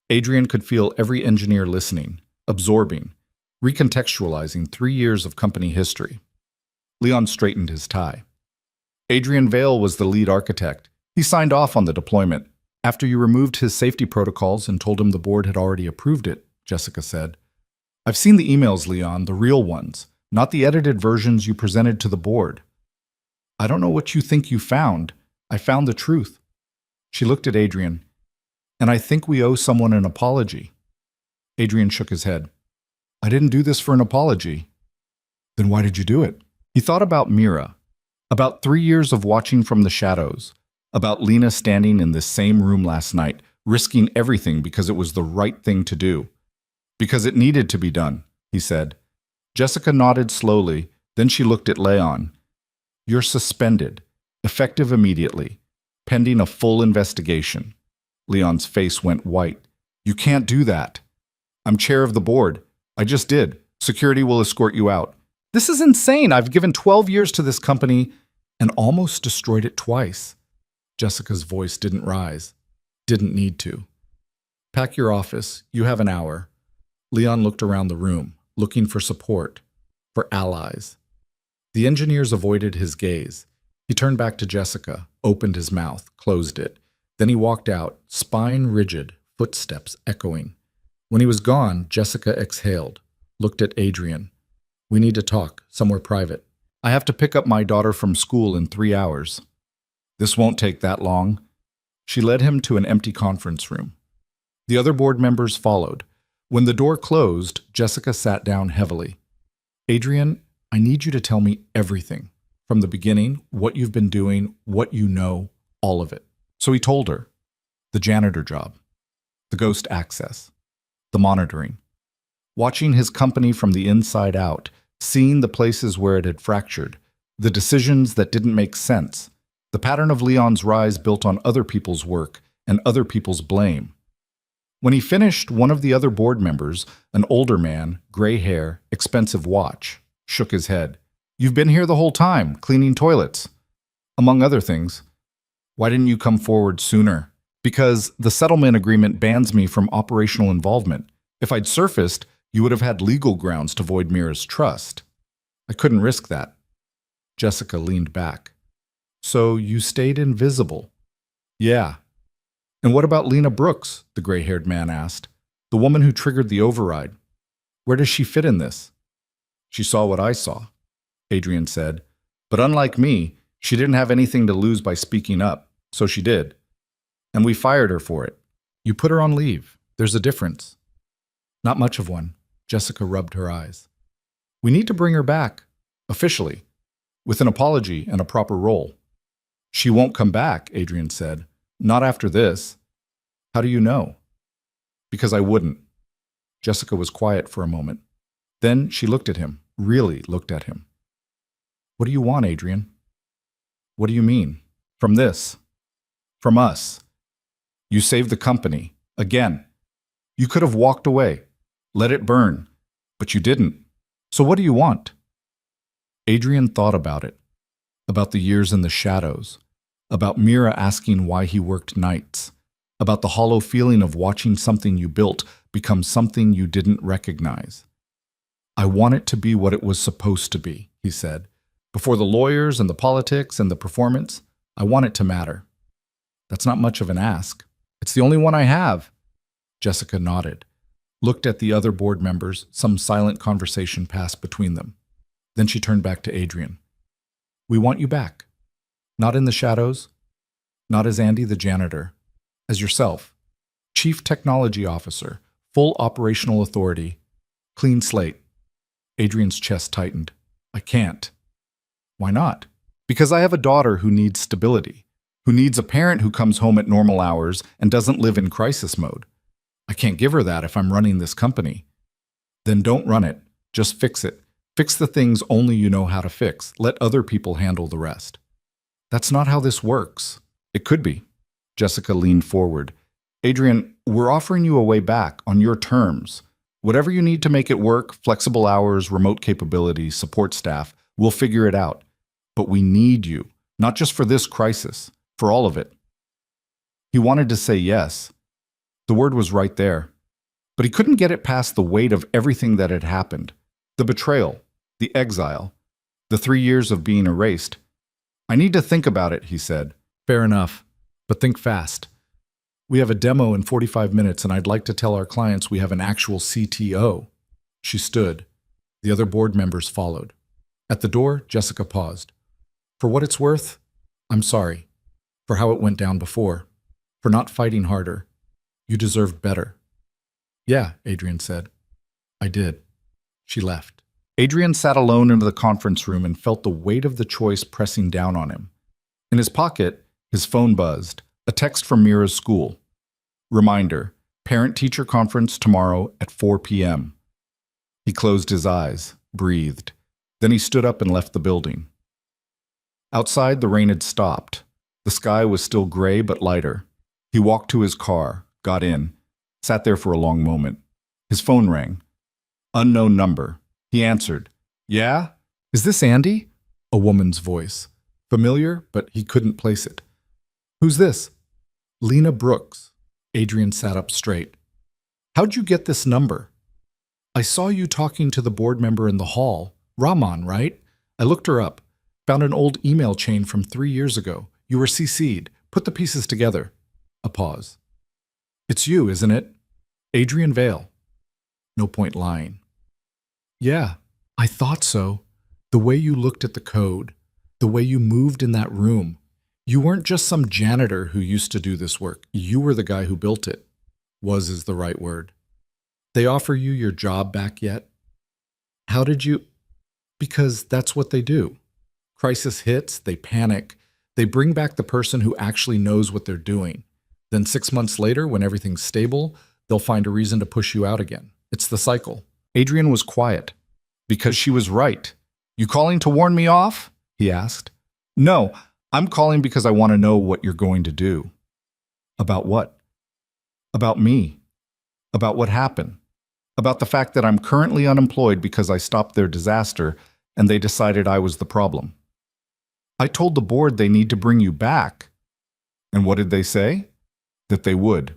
Adrian could feel every engineer listening, absorbing, recontextualizing 3 years of company history. Leon straightened his tie. "Adrian Vale was the lead architect. He signed off on the deployment after you removed his safety protocols and told him the board had already approved it," Jessica said. "I've seen the emails, Leon, the real ones, not the edited versions you presented to the board." "I don't know what you think you found. I found the truth." She looked at Adrian. "And I think we owe someone an apology." Adrian shook his head. "I didn't do this for an apology." "Then why did you do it?" He thought about Mira, about 3 years of watching from the shadows, about Lena standing in this same room last night, risking everything because it was the right thing to do. "Because it needed to be done," he said. Jessica nodded slowly, then she looked at Leon. "You're suspended, effective immediately, pending a full investigation." Leon's face went white. "You can't do that." "I'm chair of the board. I just did. Security will escort you out." "This is insane. I've given 12 years to this company and almost destroyed it twice." Jessica's voice didn't rise. Didn't need to. "Pack your office. You have an hour." Leon looked around the room, looking for support, for allies. The engineers avoided his gaze. He turned back to Jessica, opened his mouth, closed it. Then he walked out, spine rigid, footsteps echoing. When he was gone, Jessica exhaled, looked at Adrian. We need to talk, somewhere private. I have to pick up my daughter from school in 3 hours. This won't take that long. She led him to an empty conference room. The other board members followed. When the door closed, Jessica sat down heavily. Adrian, I need you to tell me everything. From the beginning, what you've been doing, what you know, all of it. So he told her. The janitor job. The ghost access. The monitoring. Watching his company from the inside out, seeing the places where it had fractured, the decisions that didn't make sense, the pattern of Leon's rise built on other people's work and other people's blame. When he finished, one of the other board members, an older man, gray hair, expensive watch, shook his head. You've been here the whole time, cleaning toilets. Among other things. Why didn't you come forward sooner? Because the settlement agreement bans me from operational involvement. If I'd surfaced, you would have had legal grounds to void Mira's trust. I couldn't risk that. Jessica leaned back. So you stayed invisible? Yeah. And what about Lena Brooks? The gray-haired man asked. The woman who triggered the override. Where does she fit in this? She saw what I saw, Adrian said. But unlike me, she didn't have anything to lose by speaking up, so she did. And we fired her for it. You put her on leave. There's a difference. Not much of one. Jessica rubbed her eyes. We need to bring her back, officially, with an apology and a proper role. She won't come back, Adrian said. Not after this. How do you know? Because I wouldn't. Jessica was quiet for a moment. Then she looked at him, really looked at him. What do you want, Adrian? What do you mean? From this? From us? You saved the company, again. You could have walked away, let it burn, but you didn't. So what do you want? Adrian thought about it, about the years in the shadows, about Mira asking why he worked nights, about the hollow feeling of watching something you built become something you didn't recognize. I want it to be what it was supposed to be, he said. Before the lawyers and the politics and the performance, I want it to matter. That's not much of an ask. It's the only one I have. Jessica nodded, looked at the other board members. Some silent conversation passed between them. Then she turned back to Adrian. We want you back. Not in the shadows, not as Andy the janitor, as yourself. Chief Technology Officer, full operational authority, clean slate. Adrian's chest tightened. I can't. Why not? Because I have a daughter who needs stability, who needs a parent who comes home at normal hours and doesn't live in crisis mode. I can't give her that if I'm running this company. Then don't run it. Just fix it. Fix the things only you know how to fix. Let other people handle the rest. That's not how this works. It could be. Jessica leaned forward. Adrian, we're offering you a way back on your terms. Whatever you need to make it work, flexible hours, remote capabilities, support staff, we'll figure it out. But we need you, not just for this crisis, for all of it. He wanted to say yes. The word was right there. But he couldn't get it past the weight of everything that had happened. The betrayal, the exile, the 3 years of being erased. I need to think about it, he said. Fair enough, but think fast. We have a demo in 45 minutes and I'd like to tell our clients we have an actual CTO. She stood. The other board members followed. At the door, Jessica paused. For what it's worth, I'm sorry. For how it went down before. For not fighting harder. You deserved better. Yeah, Adrian said. I did. She left. Adrian sat alone in the conference room and felt the weight of the choice pressing down on him. In his pocket, his phone buzzed. A text from Mira's school. Reminder, parent-teacher conference tomorrow at 4 p.m. He closed his eyes, breathed. Then he stood up and left the building. Outside, the rain had stopped. The sky was still gray but lighter. He walked to his car, got in, sat there for a long moment. His phone rang. Unknown number. He answered. Yeah? Is this Andy? A woman's voice. Familiar, but he couldn't place it. Who's this? Lena Brooks. Adrian sat up straight. How'd you get this number? I saw you talking to the board member in the hall. Rahman, right? I looked her up. Found an old email chain from 3 years ago. You were CC'd. Put the pieces together. A pause. It's you, isn't it? Adrian Vale. No point lying. Yeah, I thought so. The way you looked at the code, the way you moved in that room. You weren't just some janitor who used to do this work. You were the guy who built it. Was is the right word. They offer you your job back yet? How did you? Because that's what they do. Crisis hits, they panic. They bring back the person who actually knows what they're doing. Then 6 months later, when everything's stable, they'll find a reason to push you out again. It's the cycle. Adrian was quiet. Because she was right. You calling to warn me off? He asked. No, I'm calling because I want to know what you're going to do. About what? About me. About what happened. About the fact that I'm currently unemployed because I stopped their disaster and they decided I was the problem. I told the board they need to bring you back. And what did they say? That they would,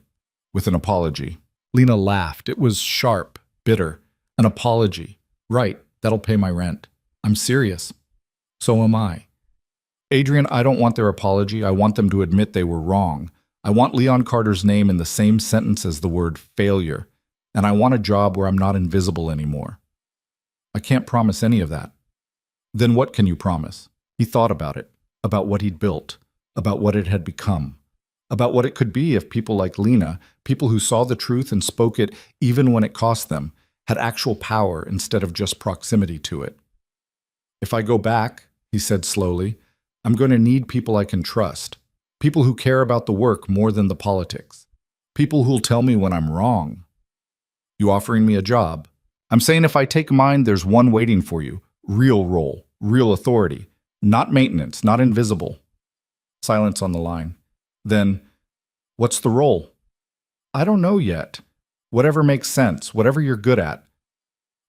with an apology. Lena laughed. It was sharp, bitter. An apology. Right, that'll pay my rent. I'm serious. So am I. Adrian, I don't want their apology. I want them to admit they were wrong. I want Leon Carter's name in the same sentence as the word failure. And I want a job where I'm not invisible anymore. I can't promise any of that. Then what can you promise? He thought about it, about what he'd built, about what it had become, about what it could be if people like Lena, people who saw the truth and spoke it even when it cost them, had actual power instead of just proximity to it. If I go back, he said slowly, I'm going to need people I can trust, people who care about the work more than the politics, people who'll tell me when I'm wrong. You offering me a job? I'm saying if I take mine, there's one waiting for you. Real role, real authority. Not maintenance, not invisible. Silence on the line. Then, what's the role? I don't know yet. Whatever makes sense, whatever you're good at.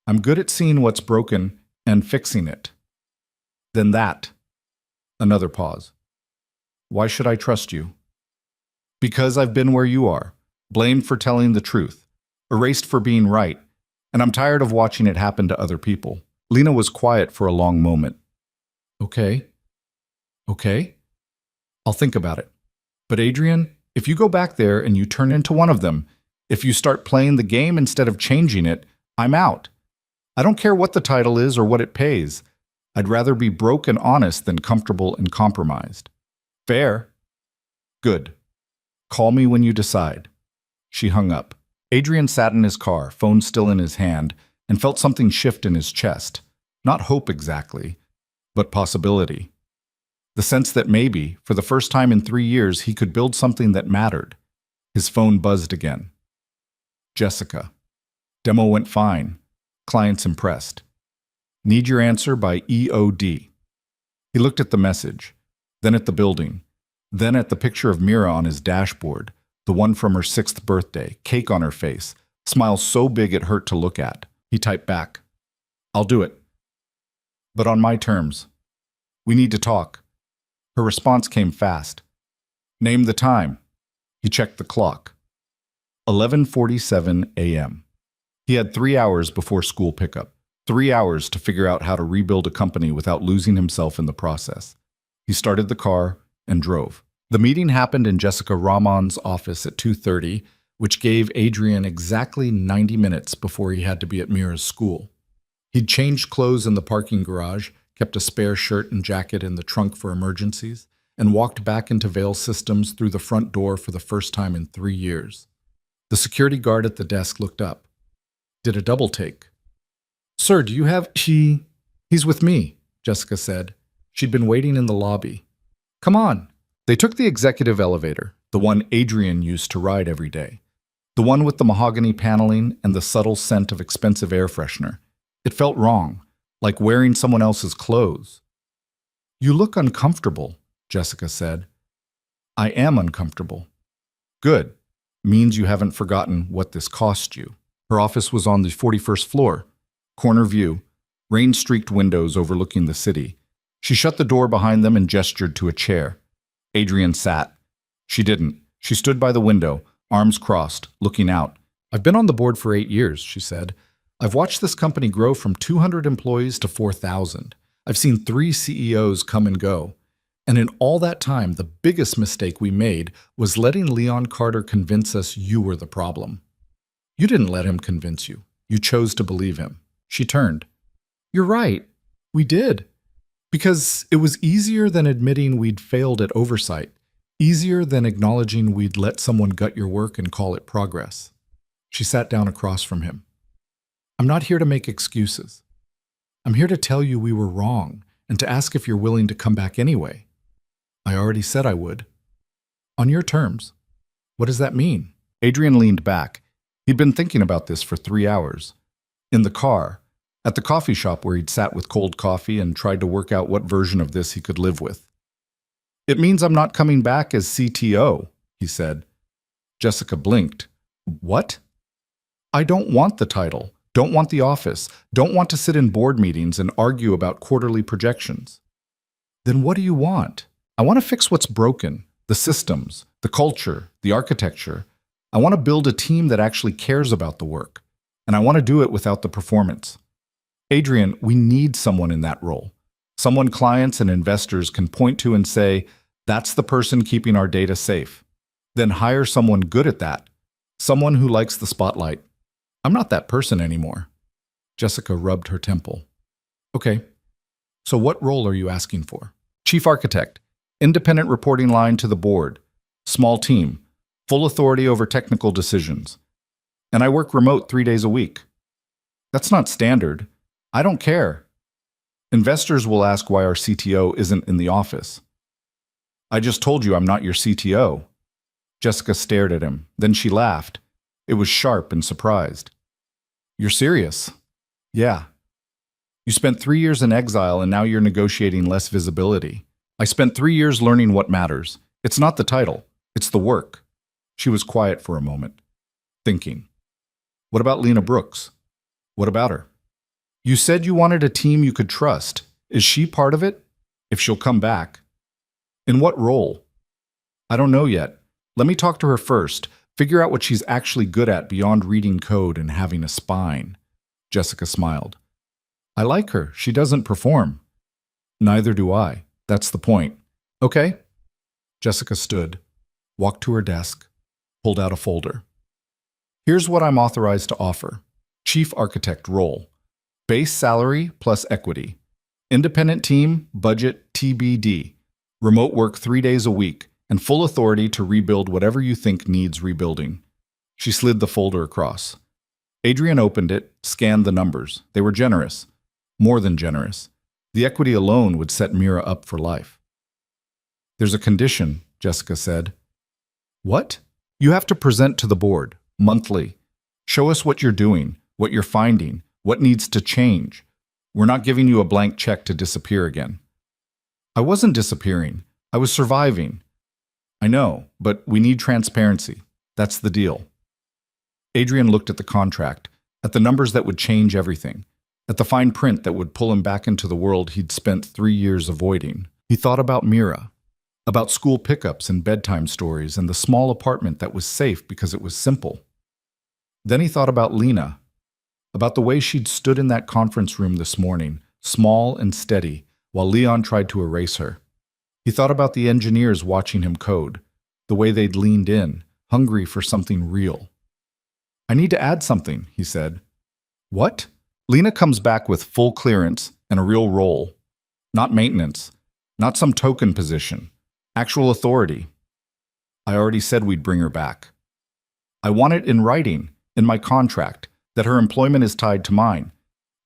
I'm good at seeing what's broken and fixing it. Then that. Another pause. Why should I trust you? Because I've been where you are, blamed for telling the truth, erased for being right, and I'm tired of watching it happen to other people. Lena was quiet for a long moment. Okay. Okay. I'll think about it. But Adrian, if you go back there and you turn into one of them, if you start playing the game instead of changing it, I'm out. I don't care what the title is or what it pays. I'd rather be broke and honest than comfortable and compromised. Fair? Good. Call me when you decide. She hung up. Adrian sat in his car, phone still in his hand, and felt something shift in his chest. Not hope exactly, but possibility. The sense that maybe, for the first time in 3 years, he could build something that mattered. His phone buzzed again. Jessica. Demo went fine. Clients impressed. Need your answer by EOD. He looked at the message, then at the building, then at the picture of Mira on his dashboard, the one from her 6th birthday, cake on her face, smile so big it hurt to look at. He typed back, I'll do it. But on my terms. We need to talk. Her response came fast. Name the time. He checked the clock. 11:47 a.m. He had 3 hours before school pickup. 3 hours to figure out how to rebuild a company without losing himself in the process. He started the car and drove. The meeting happened in Jessica Rahman's office at 2:30, which gave Adrian exactly 90 minutes before he had to be at Mira's school. He'd changed clothes in the parking garage, kept a spare shirt and jacket in the trunk for emergencies, and walked back into Vail Systems through the front door for the first time in 3 years. The security guard at the desk looked up. Did a double take. Sir, do you have... He's with me, Jessica said. She'd been waiting in the lobby. Come on. They took the executive elevator, the one Adrian used to ride every day. The one with the mahogany paneling and the subtle scent of expensive air freshener. It felt wrong, like wearing someone else's clothes. You look uncomfortable, Jessica said. I am uncomfortable. Good. Means you haven't forgotten what this cost you. Her office was on the 41st floor. Corner view, rain-streaked windows overlooking the city. She shut the door behind them and gestured to a chair. Adrian sat. She didn't. She stood by the window, arms crossed, looking out. I've been on the board for 8 years, she said. I've watched this company grow from 200 employees to 4,000. I've seen 3 CEOs come and go. And in all that time, the biggest mistake we made was letting Leon Carter convince us you were the problem. You didn't let him convince you. You chose to believe him. She turned. You're right. We did. Because it was easier than admitting we'd failed at oversight. Easier than acknowledging we'd let someone gut your work and call it progress. She sat down across from him. I'm not here to make excuses. I'm here to tell you we were wrong and to ask if you're willing to come back anyway. I already said I would. On your terms. What does that mean? Adrian leaned back. He'd been thinking about this for 3 hours. In the car, at the coffee shop where he'd sat with cold coffee and tried to work out what version of this he could live with. It means I'm not coming back as CTO, he said. Jessica blinked. What? I don't want the title, don't want the office, don't want to sit in board meetings and argue about quarterly projections. Then what do you want? I want to fix what's broken, the systems, the culture, the architecture. I want to build a team that actually cares about the work, and I want to do it without the performance. Adrian, we need someone in that role. Someone clients and investors can point to and say, that's the person keeping our data safe. Then hire someone good at that. Someone who likes the spotlight. I'm not that person anymore. Jessica rubbed her temple. Okay, so what role are you asking for? Chief architect, independent reporting line to the board, small team, full authority over technical decisions. And I work remote 3 days a week. That's not standard. I don't care. Investors will ask why our CTO isn't in the office. I just told you I'm not your CTO. Jessica stared at him. Then she laughed. It was sharp and surprised. You're serious? Yeah. You spent 3 years in exile and now you're negotiating less visibility. I spent 3 years learning what matters. It's not the title. It's the work. She was quiet for a moment, thinking. What about Lena Brooks? What about her? You said you wanted a team you could trust. Is she part of it? If she'll come back. In what role? I don't know yet. Let me talk to her first. Figure out what she's actually good at beyond reading code and having a spine. Jessica smiled. I like her. She doesn't perform. Neither do I. That's the point. Okay? Jessica stood, walked to her desk, pulled out a folder. Here's what I'm authorized to offer. Chief architect role. Base salary plus equity. Independent team, budget TBD. Remote work 3 days a week, and full authority to rebuild whatever you think needs rebuilding. She slid the folder across. Adrian opened it, scanned the numbers. They were generous. More than generous. The equity alone would set Mira up for life. There's a condition, Jessica said. What? You have to present to the board, monthly. Show us what you're doing, what you're finding, what needs to change. We're not giving you a blank check to disappear again. I wasn't disappearing. I was surviving. I know, but we need transparency. That's the deal. Adrian looked at the contract, at the numbers that would change everything, at the fine print that would pull him back into the world he'd spent 3 years avoiding. He thought about Mira, about school pickups and bedtime stories and the small apartment that was safe because it was simple. Then he thought about Lena, about the way she'd stood in that conference room this morning, small and steady, while Leon tried to erase her. He thought about the engineers watching him code, the way they'd leaned in, hungry for something real. I need to add something, he said. What? Lena comes back with full clearance and a real role. Not maintenance, not some token position, actual authority. I already said we'd bring her back. I want it in writing, in my contract, that her employment is tied to mine.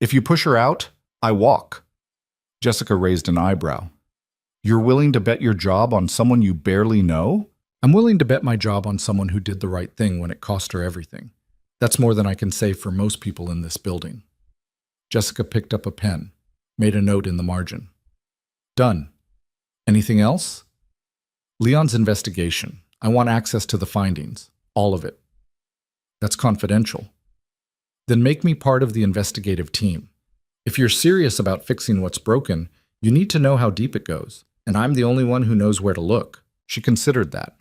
If you push her out, I walk. Jessica raised an eyebrow. You're willing to bet your job on someone you barely know? I'm willing to bet my job on someone who did the right thing when it cost her everything. That's more than I can say for most people in this building. Jessica picked up a pen, made a note in the margin. Done. Anything else? Leon's investigation. I want access to the findings. All of it. That's confidential. Then make me part of the investigative team. If you're serious about fixing what's broken, you need to know how deep it goes, and I'm the only one who knows where to look. She considered that.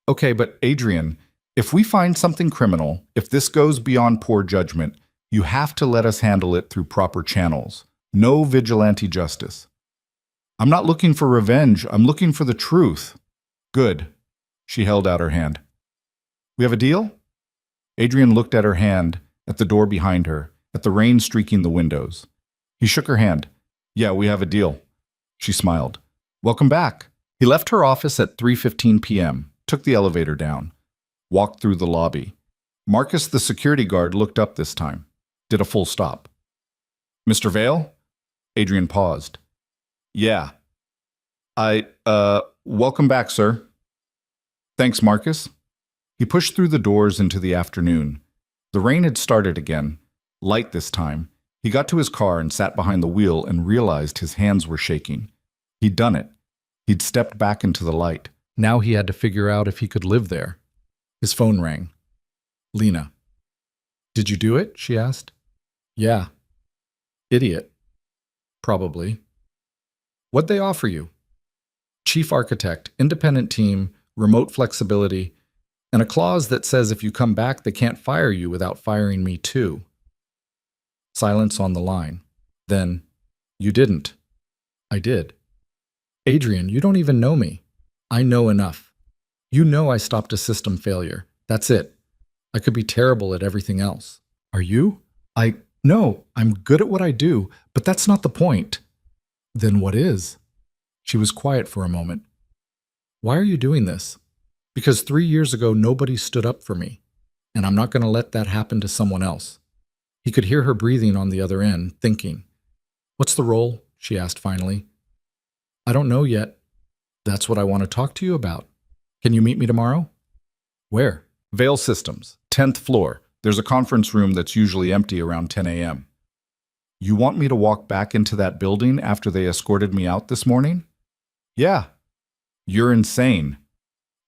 Okay, but Adrian, if we find something criminal, if this goes beyond poor judgment, you have to let us handle it through proper channels. No vigilante justice. I'm not looking for revenge. I'm looking for the truth. Good. She held out her hand. We have a deal? Adrian looked at her hand, at the door behind her, at the rain streaking the windows. He shook her hand. Yeah, we have a deal. She smiled. Welcome back. He left her office at 3:15 p.m., took the elevator down, walked through the lobby. Marcus, the security guard, looked up this time, did a full stop. Mr. Vale? Adrian paused. Yeah. Welcome back, sir. Thanks, Marcus. He pushed through the doors into the afternoon. The rain had started again, light this time. He got to his car and sat behind the wheel and realized his hands were shaking. He'd done it. He'd stepped back into the light. Now he had to figure out if he could live there. His phone rang. Lena. Did you do it? She asked. Yeah. Idiot. Probably. What'd they offer you? Chief architect, independent team, remote flexibility, and a clause that says if you come back, they can't fire you without firing me too. Silence on the line. Then, you didn't. I did. Adrian, you don't even know me. I know enough. You know I stopped a system failure. That's it. I could be terrible at everything else. Are you? No, I'm good at what I do, but that's not the point. Then what is? She was quiet for a moment. Why are you doing this? Because 3 years ago, nobody stood up for me, and I'm not going to let that happen to someone else. He could hear her breathing on the other end, thinking. What's the role? She asked finally. I don't know yet. That's what I want to talk to you about. Can you meet me tomorrow? Where? Vale Systems, 10th floor. There's a conference room that's usually empty around 10 a.m. You want me to walk back into that building after they escorted me out this morning? Yeah. You're insane.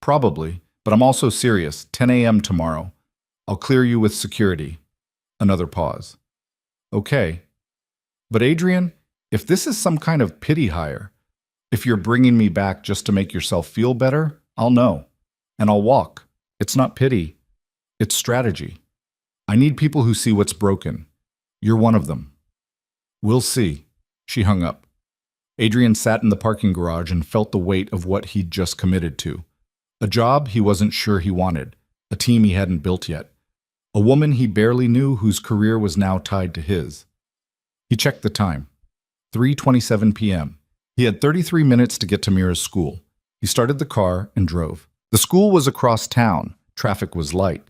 Probably, but I'm also serious. 10 a.m. tomorrow. I'll clear you with security. Another pause. Okay. But Adrian, if this is some kind of pity hire, if you're bringing me back just to make yourself feel better, I'll know. And I'll walk. It's not pity. It's strategy. I need people who see what's broken. You're one of them. We'll see. She hung up. Adrian sat in the parking garage and felt the weight of what he'd just committed to. A job he wasn't sure he wanted. A team he hadn't built yet. A woman he barely knew whose career was now tied to his. He checked the time. 3:27 p.m. He had 33 minutes to get to Mira's school. He started the car and drove. The school was across town. Traffic was light.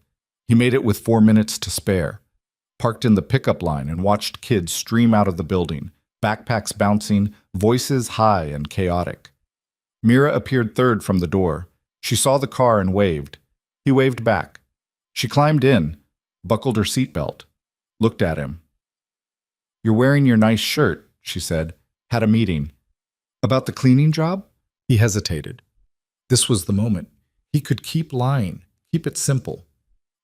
He made it with 4 minutes to spare. Parked in the pickup line and watched kids stream out of the building, backpacks bouncing, voices high and chaotic. Mira appeared third from the door. She saw the car and waved. He waved back. She climbed in, buckled her seatbelt, looked at him. You're wearing your nice shirt, she said. Had a meeting. About the cleaning job? He hesitated. This was the moment. He could keep lying, keep it simple.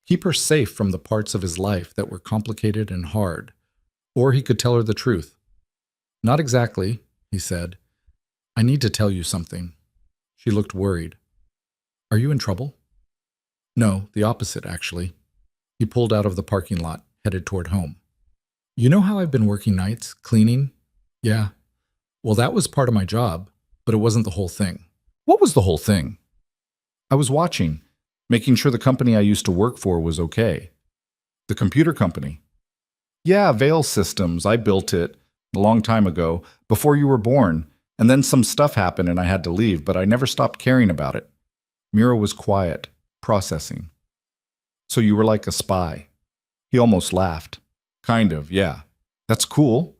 Keep her safe from the parts of his life that were complicated and hard. Or he could tell her the truth. Not exactly, he said. I need to tell you something. She looked worried. Are you in trouble? No, the opposite, actually. He pulled out of the parking lot, headed toward home. You know how I've been working nights, cleaning? Yeah. Well, that was part of my job, but it wasn't the whole thing. What was the whole thing? I was watching, making sure the company I used to work for was okay. The computer company. Yeah, Vale Systems. I built it a long time ago, before you were born, and then some stuff happened and I had to leave, but I never stopped caring about it. Mira was quiet, processing. So you were like a spy. He almost laughed. Kind of, yeah. That's cool.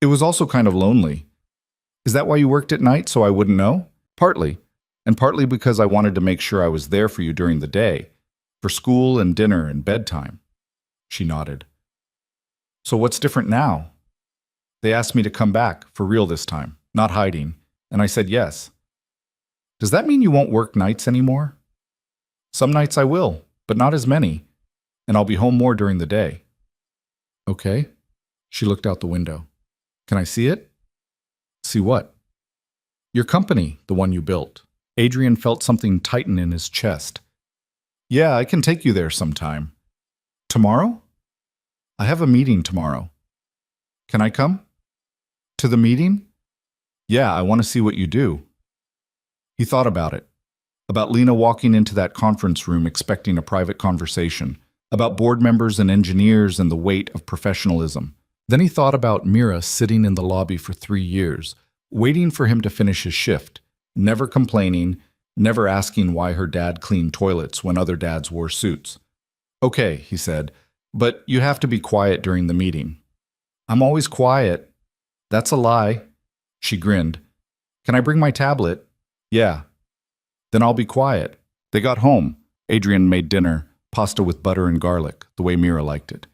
It was also kind of lonely. Is that why you worked at night, so I wouldn't know? Partly. And partly because I wanted to make sure I was there for you during the day, for school and dinner and bedtime. She nodded. So what's different now? They asked me to come back, for real this time, not hiding, and I said yes. Does that mean you won't work nights anymore? Some nights I will, but not as many, and I'll be home more during the day. Okay. She looked out the window. Can I see it? See what? Your company, the one you built. Adrian felt something tighten in his chest. Yeah, I can take you there sometime. Tomorrow? I have a meeting tomorrow. Can I come? To the meeting? Yeah, I want to see what you do. He thought about it. About Lena walking into that conference room expecting a private conversation, about board members and engineers and the weight of professionalism. Then he thought about Mira sitting in the lobby for 3 years, waiting for him to finish his shift, never complaining, never asking why her dad cleaned toilets when other dads wore suits. "Okay," he said, "but you have to be quiet during the meeting." "I'm always quiet." "That's a lie." She grinned. "Can I bring my tablet?" "Yeah." "Then I'll be quiet." They got home. Adrian made dinner, pasta with butter and garlic, the way Mira liked it.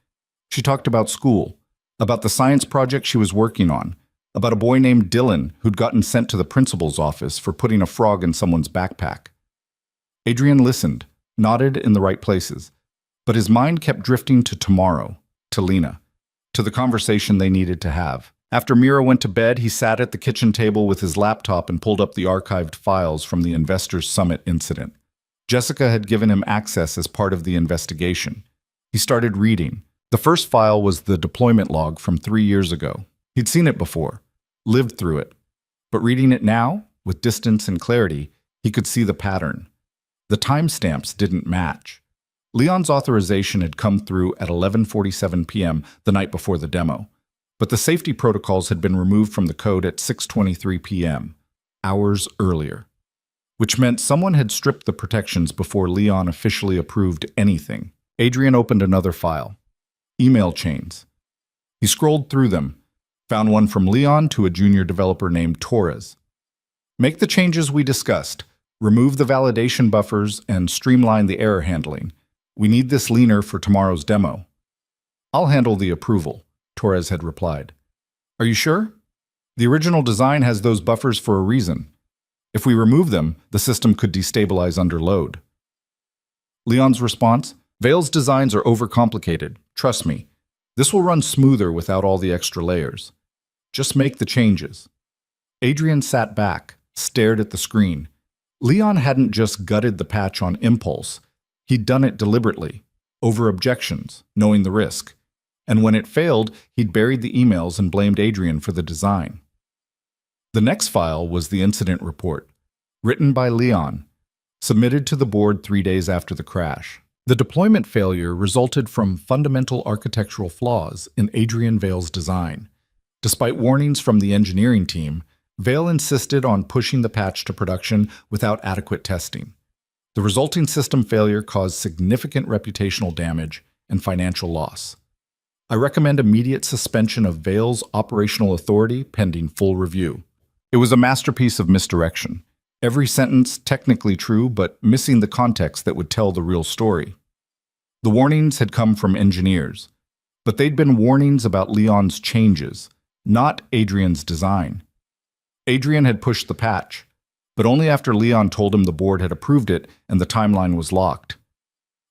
She talked about school, about the science project she was working on, about a boy named Dylan who'd gotten sent to the principal's office for putting a frog in someone's backpack. Adrian listened, nodded in the right places, but his mind kept drifting to tomorrow, to Lena, to the conversation they needed to have. After Mira went to bed, he sat at the kitchen table with his laptop and pulled up the archived files from the Investors Summit incident. Jessica had given him access as part of the investigation. He started reading. The first file was the deployment log from 3 years ago. He'd seen it before, lived through it. But reading it now, with distance and clarity, he could see the pattern. The timestamps didn't match. Leon's authorization had come through at 11:47 p.m. the night before the demo, but the safety protocols had been removed from the code at 6:23 p.m., hours earlier, which meant someone had stripped the protections before Leon officially approved anything. Adrian opened another file. Email chains. He scrolled through them, found one from Leon to a junior developer named Torres. "Make the changes we discussed. Remove the validation buffers and streamline the error handling. We need this leaner for tomorrow's demo." "I'll handle the approval," Torres had replied. "Are you sure? The original design has those buffers for a reason. If we remove them, the system could destabilize under load." Leon's response: "Veil's designs are overcomplicated. Trust me. This will run smoother without all the extra layers. Just make the changes." Adrian sat back, stared at the screen. Leon hadn't just gutted the patch on impulse. He'd done it deliberately, over objections, knowing the risk. And when it failed, he'd buried the emails and blamed Adrian for the design. The next file was the incident report, written by Leon, submitted to the board 3 days after the crash. The deployment failure resulted from fundamental architectural flaws in Adrian Veil's design. Despite warnings from the engineering team, Veil insisted on pushing the patch to production without adequate testing. The resulting system failure caused significant reputational damage and financial loss. I recommend immediate suspension of Veil's operational authority pending full review. It was a masterpiece of misdirection. Every sentence technically true, but missing the context that would tell the real story. The warnings had come from engineers, but they'd been warnings about Leon's changes, not Adrian's design. Adrian had pushed the patch, but only after Leon told him the board had approved it and the timeline was locked.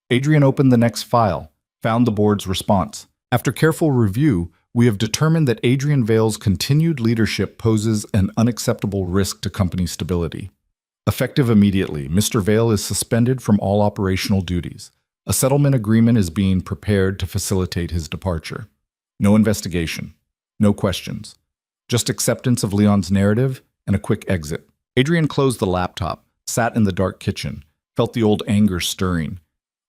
Adrian opened the next file, found the board's response. "After careful review, we have determined that Adrian Veil's continued leadership poses an unacceptable risk to company stability. Effective immediately, Mr. Veil is suspended from all operational duties. A settlement agreement is being prepared to facilitate his departure. No investigation, no questions, just acceptance of Leon's narrative and a quick exit." Adrian closed the laptop, sat in the dark kitchen, felt the old anger stirring.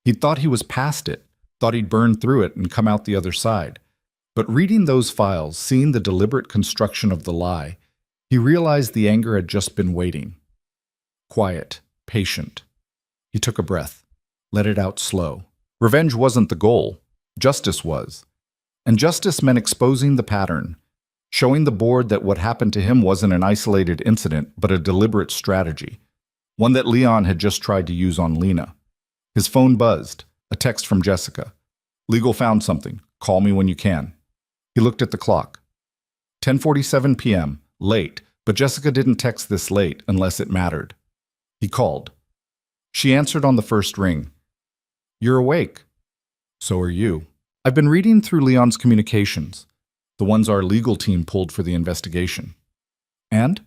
He'd thought he was past it, thought he'd burned through it and come out the other side. But reading those files, seeing the deliberate construction of the lie, he realized the anger had just been waiting. Quiet, patient. He took a breath, let it out slow. Revenge wasn't the goal, justice was. And justice meant exposing the pattern, showing the board that what happened to him wasn't an isolated incident, but a deliberate strategy, one that Leon had just tried to use on Lena. His phone buzzed, a text from Jessica. "Legal found something. Call me when you can." He looked at the clock. 10:47 p.m., late, but Jessica didn't text this late unless it mattered. He called. She answered on the first ring. "You're awake." "So are you." "I've been reading through Leon's communications, the ones our legal team pulled for the investigation." And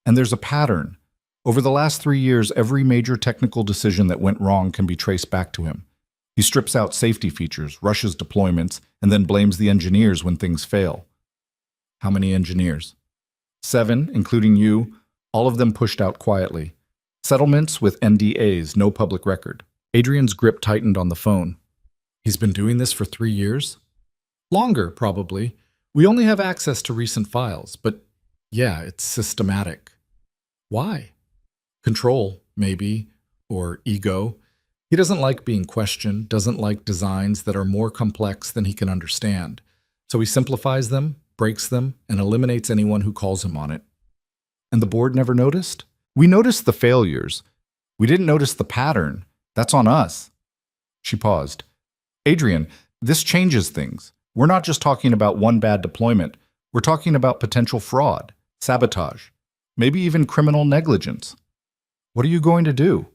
there's a pattern. Over the last 3 years, every major technical decision that went wrong can be traced back to him. He strips out safety features, rushes deployments, and then blames the engineers when things fail. How many engineers? 7, including you, all of them pushed out quietly. Settlements with NDAs, no public record. Adrian's grip tightened on the phone. He's been doing this for 3 years? Longer, probably. We only have access to recent files, but yeah, it's systematic. Why? Control, maybe, or ego. He doesn't like being questioned, doesn't like designs that are more complex than he can understand. So he simplifies them, breaks them, and eliminates anyone who calls him on it. And the board never noticed? We noticed the failures. We didn't notice the pattern. That's on us. She paused. Adrian, this changes things. We're not just talking about one bad deployment. We're talking about potential fraud, sabotage, maybe even criminal negligence. What are you going to do?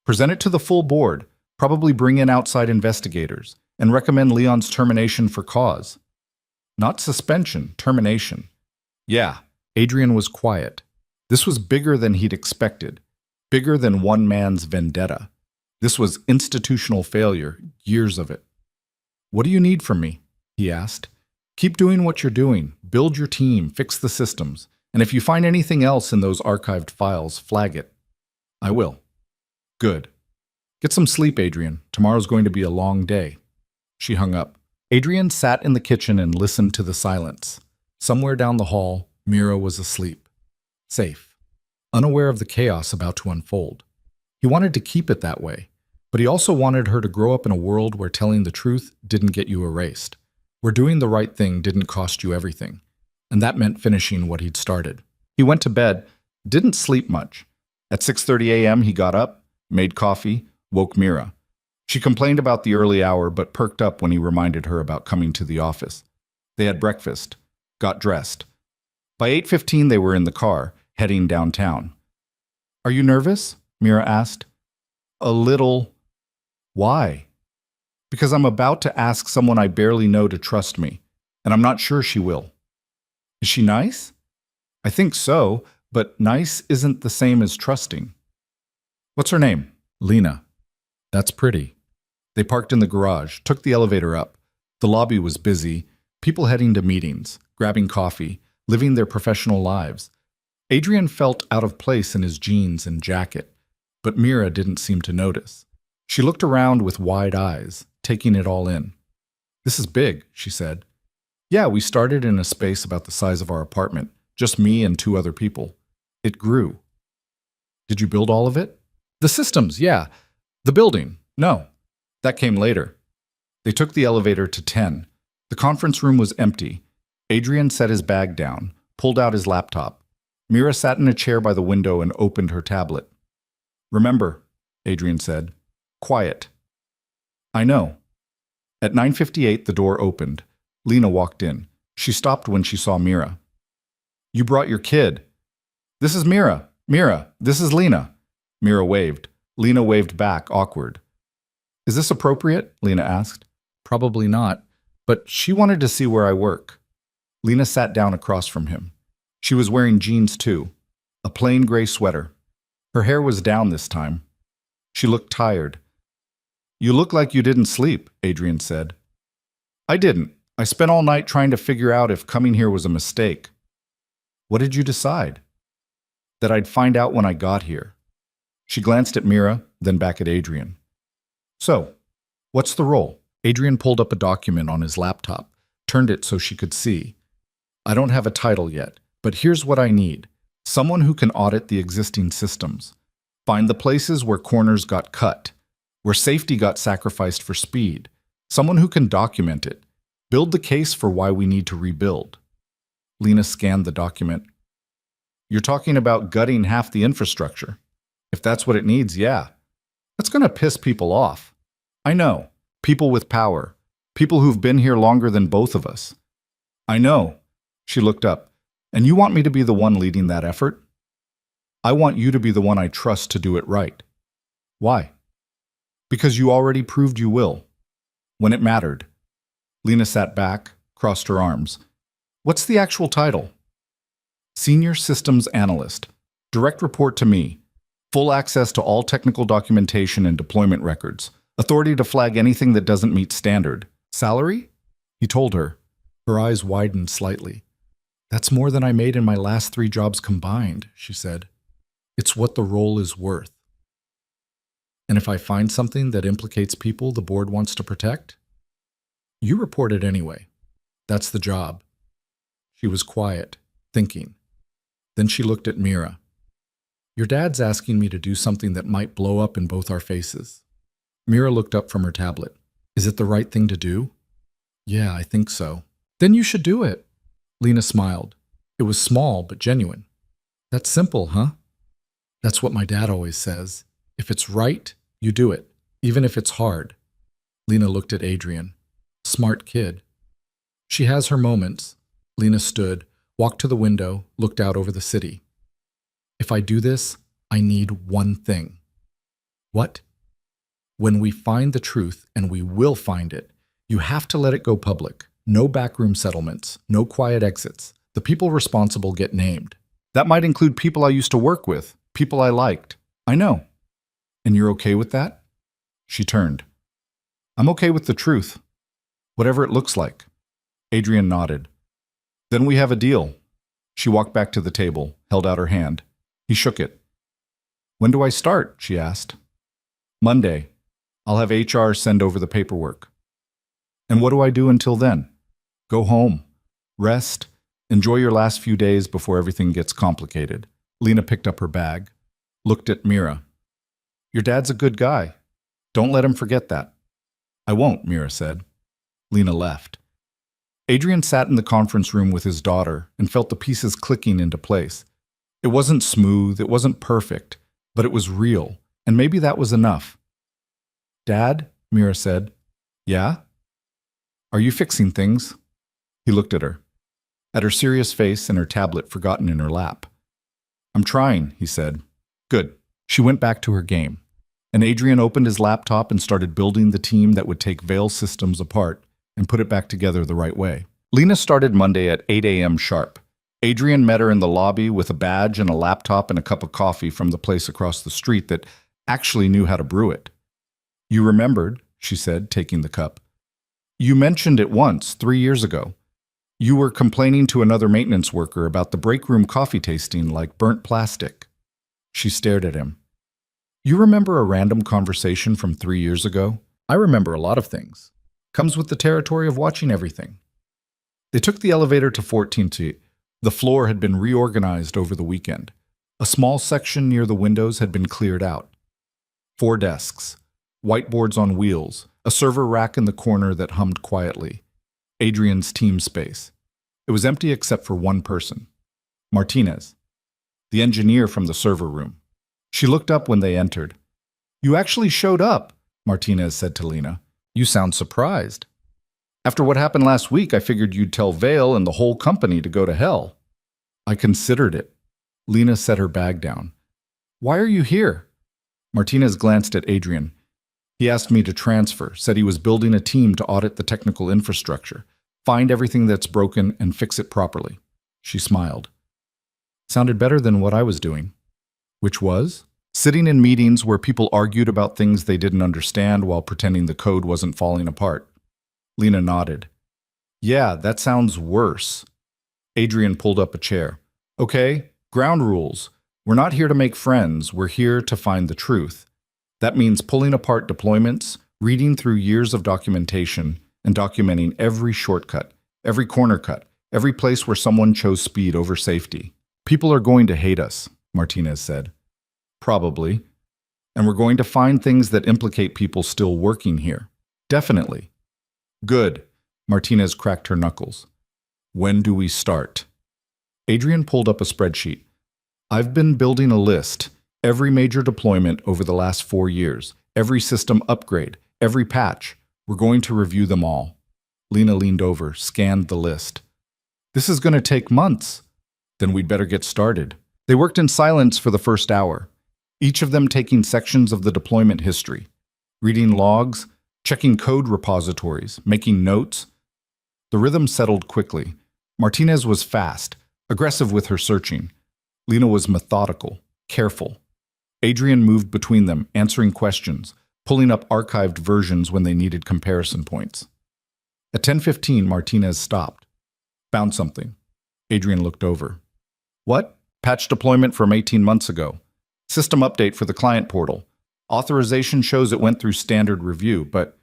Present it to the full board, probably bring in outside investigators, and recommend Leon's termination for cause. Not suspension, termination. Yeah, Adrian was quiet. This was bigger than he'd expected, bigger than one man's vendetta. This was institutional failure, years of it. What do you need from me? He asked. Keep doing what you're doing, build your team, fix the systems, and if you find anything else in those archived files, flag it. I will. Good. Get some sleep, Adrian. Tomorrow's going to be a long day. She hung up. Adrian sat in the kitchen and listened to the silence. Somewhere down the hall, Mira was asleep. Safe. Unaware of the chaos about to unfold. He wanted to keep it that way, but he also wanted her to grow up in a world where telling the truth didn't get you erased, where doing the right thing didn't cost you everything, and that meant finishing what he'd started. He went to bed, didn't sleep much. At 6:30 a.m. he got up, made coffee, woke Mira. She complained about the early hour but perked up when he reminded her about coming to the office. They had breakfast, got dressed. By 8:15 they were in the car, heading downtown. Are you nervous? Mira asked. A little. Why? Because I'm about to ask someone I barely know to trust me, and I'm not sure she will. Is she nice? I think so, but nice isn't the same as trusting. What's her name? Lena. That's pretty. They parked in the garage, took the elevator up. The lobby was busy, people heading to meetings, grabbing coffee, living their professional lives. Adrian felt out of place in his jeans and jacket, but Mira didn't seem to notice. She looked around with wide eyes, taking it all in. This is big, she said. Yeah, we started in a space about the size of our apartment, just me and 2 other people. It grew. Did you build all of it? The systems, yeah. The building, no. That came later. They took the elevator to 10. The conference room was empty. Adrian set his bag down, pulled out his laptop. Mira sat in a chair by the window and opened her tablet. Remember, Adrian said. Quiet. I know. At 9:58, the door opened. Lena walked in. She stopped when she saw Mira. You brought your kid. This is Mira. Mira, this is Lena. Mira waved. Lena waved back, awkward. Is this appropriate? Lena asked. Probably not, but she wanted to see where I work. Lena sat down across from him. She was wearing jeans too, a plain gray sweater. Her hair was down this time. She looked tired. You look like you didn't sleep, Adrian said. I didn't. I spent all night trying to figure out if coming here was a mistake. What did you decide? That I'd find out when I got here. She glanced at Mira, then back at Adrian. So, what's the role? Adrian pulled up a document on his laptop, turned it so she could see. I don't have a title yet, but here's what I need. Someone who can audit the existing systems. Find the places where corners got cut, where safety got sacrificed for speed. Someone who can document it. Build the case for why we need to rebuild. Lena scanned the document. You're talking about gutting half the infrastructure. If that's what it needs, yeah. That's going to piss people off. I know. People with power. People who've been here longer than both of us. I know. She looked up. And you want me to be the one leading that effort? I want you to be the one I trust to do it right. Why? Because you already proved you will. When it mattered. Lena sat back, crossed her arms. What's the actual title? Senior Systems Analyst. Direct report to me. Full access to all technical documentation and deployment records. Authority to flag anything that doesn't meet standard. Salary? He told her. Her eyes widened slightly. That's more than I made in my last 3 jobs combined, she said. It's what the role is worth. And if I find something that implicates people the board wants to protect? You report it anyway. That's the job. She was quiet, thinking. Then she looked at Mira. Your dad's asking me to do something that might blow up in both our faces. Mira looked up from her tablet. Is it the right thing to do? Yeah, I think so. Then you should do it. Lena smiled. It was small but genuine. That's simple, huh? That's what my dad always says. If it's right, you do it, even if it's hard. Lena looked at Adrian. Smart kid. She has her moments. Lena stood, walked to the window, looked out over the city. If I do this, I need one thing. What? When we find the truth, and we will find it, you have to let it go public. No backroom settlements, no quiet exits. The people responsible get named. That might include people I used to work with, people I liked. I know. And you're okay with that? She turned. I'm okay with the truth. Whatever it looks like. Adrian nodded. Then we have a deal. She walked back to the table, held out her hand. He shook it. When do I start? She asked. Monday. I'll have HR send over the paperwork. And what do I do until then? Go home. Rest. Enjoy your last few days before everything gets complicated. Lena picked up her bag, looked at Mira. Your dad's a good guy. Don't let him forget that. I won't, Mira said. Lena left. Adrian sat in the conference room with his daughter and felt the pieces clicking into place. It wasn't smooth, it wasn't perfect, but it was real, and maybe that was enough. Dad, Mira said. Yeah? Are you fixing things? He looked at her serious face and her tablet forgotten in her lap. I'm trying, he said. Good. She went back to her game, and Adrian opened his laptop and started building the team that would take Veil Systems apart and put it back together the right way. Lena started Monday at 8 a.m. sharp. Adrian met her in the lobby with a badge and a laptop and a cup of coffee from the place across the street that actually knew how to brew it. You remembered, she said, taking the cup. You mentioned it once, 3 years ago. You were complaining to another maintenance worker about the break room coffee tasting like burnt plastic. She stared at him. You remember a random conversation from 3 years ago? I remember a lot of things. Comes with the territory of watching everything. They took the elevator to 14th. The floor had been reorganized over the weekend. A small section near the windows had been cleared out. 4 desks, whiteboards on wheels, a server rack in the corner that hummed quietly. Adrian's team space. It was empty except for one person. Martinez, the engineer from the server room. She looked up when they entered. You actually showed up, Martinez said to Lena. You sound surprised. After what happened last week, I figured you'd tell Vale and the whole company to go to hell. I considered it. Lena set her bag down. Why are you here? Martinez glanced at Adrian. He asked me to transfer, said he was building a team to audit the technical infrastructure, find everything that's broken and fix it properly. She smiled. Sounded better than what I was doing. Which was? Sitting in meetings where people argued about things they didn't understand while pretending the code wasn't falling apart. Lena nodded. Yeah, that sounds worse. Adrian pulled up a chair. Okay, ground rules. We're not here to make friends, we're here to find the truth. That means pulling apart deployments, reading through years of documentation, and documenting every shortcut, every corner cut, every place where someone chose speed over safety. People are going to hate us, Martinez said. Probably. And we're going to find things that implicate people still working here. Definitely. Good. Martinez cracked her knuckles. When do we start? Adrian pulled up a spreadsheet. I've been building a list. Every major deployment over the last 4 years. Every system upgrade. Every patch. We're going to review them all. Lena leaned over, scanned the list. This is going to take months. Then we'd better get started. They worked in silence for the first hour, each of them taking sections of the deployment history, reading logs, checking code repositories, making notes. The rhythm settled quickly. Martinez was fast, aggressive with her searching. Lena was methodical, careful. Adrian moved between them, answering questions, pulling up archived versions when they needed comparison points. At 10:15, Martinez stopped. Found something. Adrian looked over. What? Patch deployment from 18 months ago. System update for the client portal. Authorization shows it went through standard review, but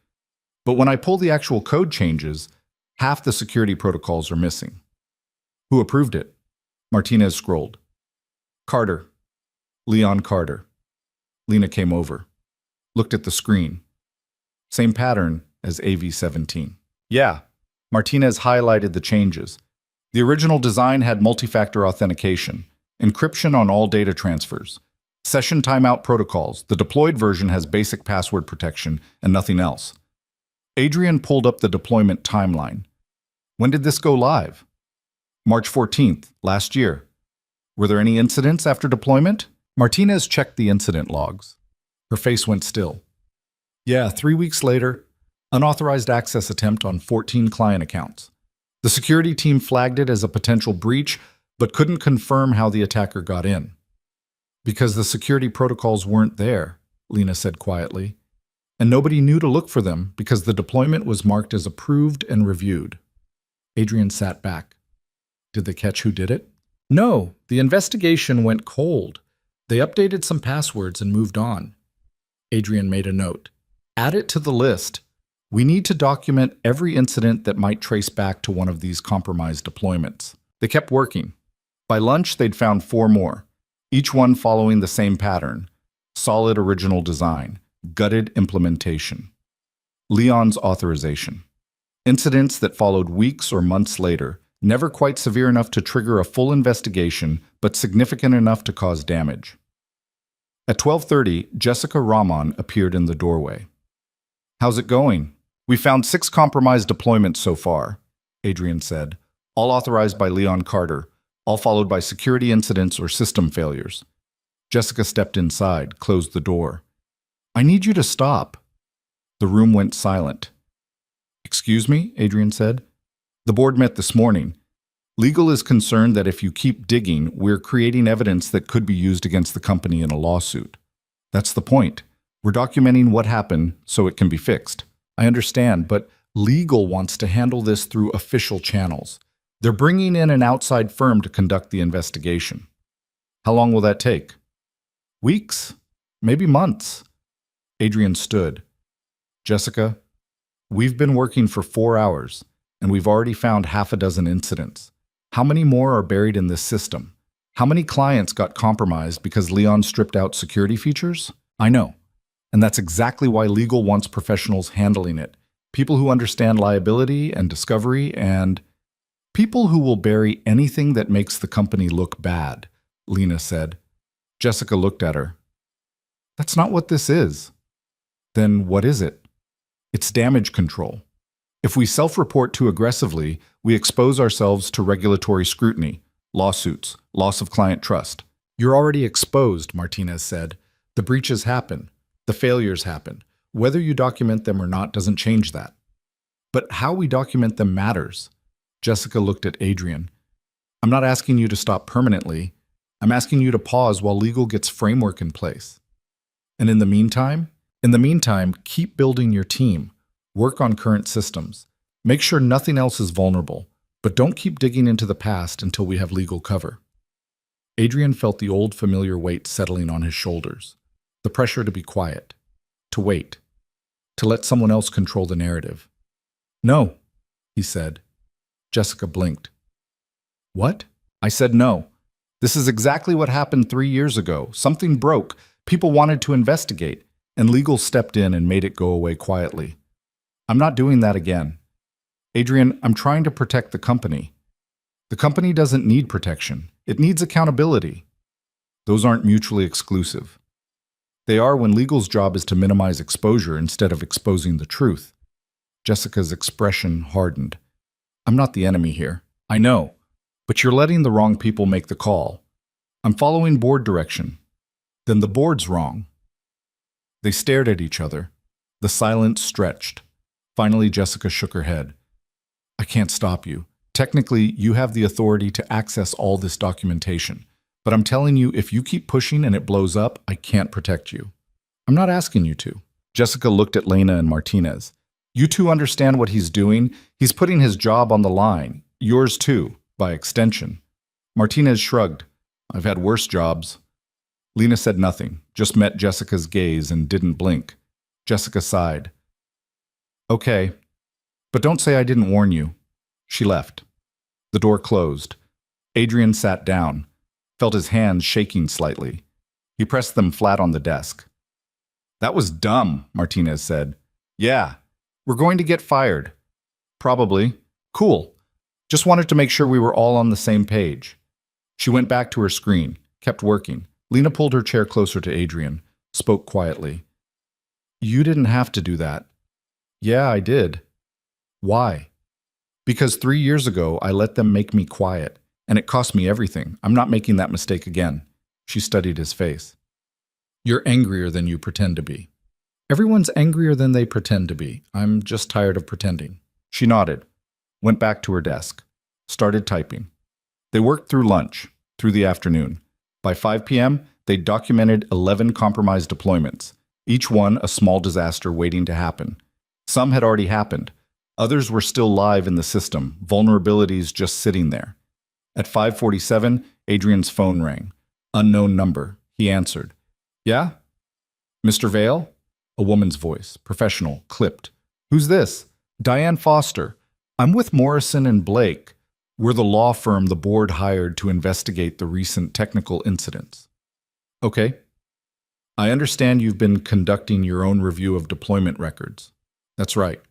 when I pull the actual code changes, half the security protocols are missing. Who approved it? Martinez scrolled. Carter. Leon Carter. Lena came over. Looked at the screen. Same pattern as AV-17. Yeah, Martinez highlighted the changes. The original design had multi-factor authentication, encryption on all data transfers, session timeout protocols. The deployed version has basic password protection and nothing else. Adrian pulled up the deployment timeline. When did this go live? March 14th, last year. Were there any incidents after deployment? Martinez checked the incident logs. Her face went still. Yeah, 3 weeks later, unauthorized access attempt on 14 client accounts. The security team flagged it as a potential breach, but couldn't confirm how the attacker got in. Because the security protocols weren't there, Lena said quietly. And nobody knew to look for them because the deployment was marked as approved and reviewed. Adrian sat back. Did they catch who did it? No, the investigation went cold. They updated some passwords and moved on. Adrian made a note. Add it to the list. We need to document every incident that might trace back to one of these compromised deployments. They kept working. By lunch, they'd found 4 more, each one following the same pattern. Solid original design, gutted implementation. Leon's authorization. Incidents that followed weeks or months later, never quite severe enough to trigger a full investigation, but significant enough to cause damage. At 12:30, Jessica Rahman appeared in the doorway. How's it going? We found 6 compromised deployments so far, Adrian said, all authorized by Leon Carter, all followed by security incidents or system failures. Jessica stepped inside, closed the door. I need you to stop. The room went silent. Excuse me, Adrian said. The board met this morning. Legal is concerned that if you keep digging, we're creating evidence that could be used against the company in a lawsuit. That's the point. We're documenting what happened so it can be fixed. I understand, but legal wants to handle this through official channels. They're bringing in an outside firm to conduct the investigation. How long will that take? Weeks? Maybe months. Adrian stood. Jessica, we've been working for 4 hours, and we've already found half a dozen incidents. How many more are buried in this system? How many clients got compromised because Leon stripped out security features? I know. And that's exactly why legal wants professionals handling it. People who understand liability and discovery and people who will bury anything that makes the company look bad, Lena said. Jessica looked at her. That's not what this is. Then what is it? It's damage control. If we self-report too aggressively, we expose ourselves to regulatory scrutiny, lawsuits, loss of client trust. You're already exposed, Martinez said. The breaches happen. The failures happen. Whether you document them or not doesn't change that. But how we document them matters. Jessica looked at Adrian. I'm not asking you to stop permanently. I'm asking you to pause while legal gets framework in place. And in the meantime, keep building your team. Work on current systems. Make sure nothing else is vulnerable, but don't keep digging into the past until we have legal cover. Adrian felt the old familiar weight settling on his shoulders. The pressure to be quiet, to wait, to let someone else control the narrative. No, he said. Jessica blinked. What? I said no. This is exactly what happened 3 years ago. Something broke. People wanted to investigate, and legal stepped in and made it go away quietly. I'm not doing that again. Adrian, I'm trying to protect the company. The company doesn't need protection. It needs accountability. Those aren't mutually exclusive. They are when legal's job is to minimize exposure instead of exposing the truth. Jessica's expression hardened. I'm not the enemy here. I know. But you're letting the wrong people make the call. I'm following board direction. Then the board's wrong. They stared at each other. The silence stretched. Finally, Jessica shook her head. I can't stop you. Technically, you have the authority to access all this documentation. But I'm telling you, if you keep pushing and it blows up, I can't protect you. I'm not asking you to. Jessica looked at Lena and Martinez. You two understand what he's doing. He's putting his job on the line. Yours too, by extension. Martinez shrugged. I've had worse jobs. Lena said nothing, just met Jessica's gaze and didn't blink. Jessica sighed. Okay, but don't say I didn't warn you. She left. The door closed. Adrian sat down, felt his hands shaking slightly. He pressed them flat on the desk. That was dumb, Martinez said. Yeah, we're going to get fired. Probably. Cool. Just wanted to make sure we were all on the same page. She went back to her screen, kept working. Lena pulled her chair closer to Adrian, spoke quietly. You didn't have to do that. Yeah, I did. Why? Because 3 years ago, I let them make me quiet, and it cost me everything. I'm not making that mistake again. She studied his face. You're angrier than you pretend to be. Everyone's angrier than they pretend to be. I'm just tired of pretending. She nodded, went back to her desk, started typing. They worked through lunch, through the afternoon. By 5 p.m., they documented 11 compromised deployments, each one a small disaster waiting to happen. Some had already happened. Others were still live in the system, vulnerabilities just sitting there. At 5:47, Adrian's phone rang. Unknown number. He answered. Yeah? Mr. Vale? A woman's voice, professional, clipped. Who's this? Diane Foster. I'm with Morrison and Blake. We're the law firm the board hired to investigate the recent technical incidents. Okay. I understand you've been conducting your own review of deployment records. That's right.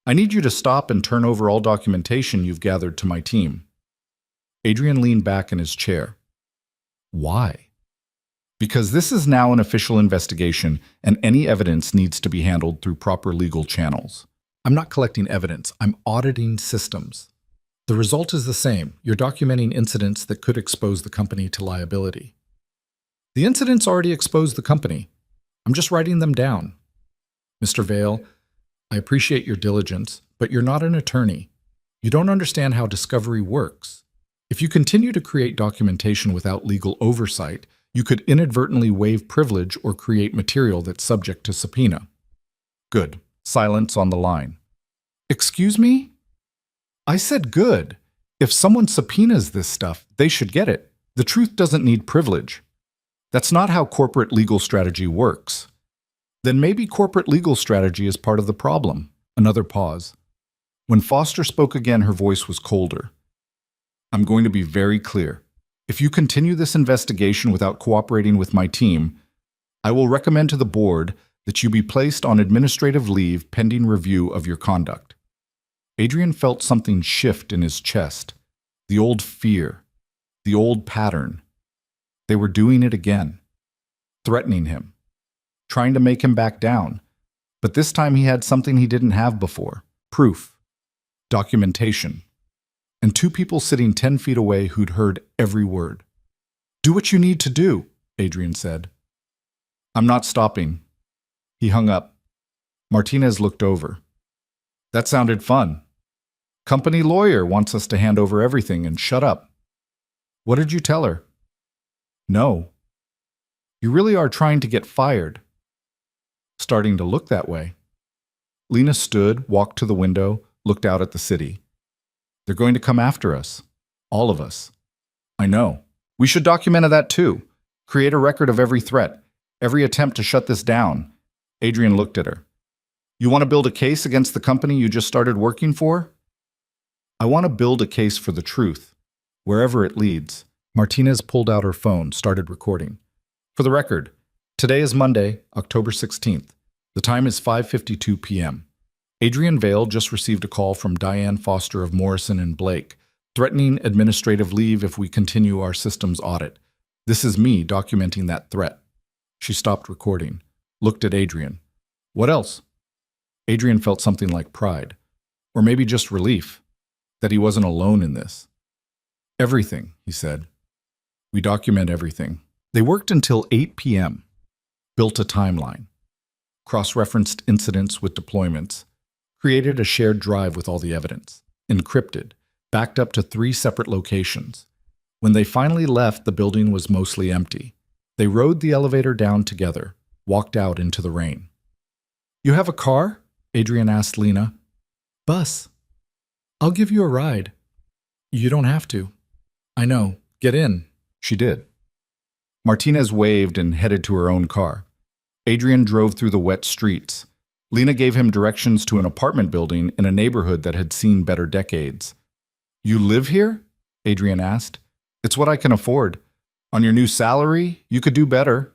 I need you to stop and turn over all documentation you've gathered to my team. Adrian leaned back in his chair. Why? Because this is now an official investigation, and any evidence needs to be handled through proper legal channels. I'm not collecting evidence, I'm auditing systems. The result is the same. You're documenting incidents that could expose the company to liability. The incidents already exposed the company. I'm just writing them down. Mr. Vale, I appreciate your diligence, but you're not an attorney. You don't understand how discovery works. If you continue to create documentation without legal oversight, you could inadvertently waive privilege or create material that's subject to subpoena. Good. Silence on the line. Excuse me? I said good. If someone subpoenas this stuff, they should get it. The truth doesn't need privilege. That's not how corporate legal strategy works. Then maybe corporate legal strategy is part of the problem. Another pause. When Foster spoke again, her voice was colder. I'm going to be very clear. If you continue this investigation without cooperating with my team, I will recommend to the board that you be placed on administrative leave pending review of your conduct. Adrian felt something shift in his chest. The old fear. The old pattern. They were doing it again. Threatening him. Trying to make him back down. But this time he had something he didn't have before. Proof. Documentation. And 2 people sitting 10 feet away who'd heard every word. Do what you need to do, Adrian said. I'm not stopping. He hung up. Martinez looked over. That sounded fun. Company lawyer wants us to hand over everything and shut up. What did you tell her? No. You really are trying to get fired. Starting to look that way. Lena stood, walked to the window, looked out at the city. They're going to come after us. All of us. I know. We should document that too. Create a record of every threat, every attempt to shut this down. Adrian looked at her. You want to build a case against the company you just started working for? I want to build a case for the truth, wherever it leads. Martinez pulled out her phone, started recording. For the record, today is Monday, October 16th. The time is 5:52 p.m. Adrian Vale just received a call from Diane Foster of Morrison and Blake, threatening administrative leave if we continue our systems audit. This is me documenting that threat. She stopped recording, looked at Adrian. What else? Adrian felt something like pride, or maybe just relief, that he wasn't alone in this. Everything, he said. We document everything. They worked until 8 p.m., built a timeline, cross-referenced incidents with deployments, created a shared drive with all the evidence, encrypted, backed up to 3 separate locations. When they finally left, the building was mostly empty. They rode the elevator down together, walked out into the rain. You have a car? Adrian asked Lena. Bus. I'll give you a ride. You don't have to. I know. Get in. She did. Martinez waved and headed to her own car. Adrian drove through the wet streets. Lena gave him directions to an apartment building in a neighborhood that had seen better decades. "You live here?" Adrian asked. "It's what I can afford. On your new salary, you could do better."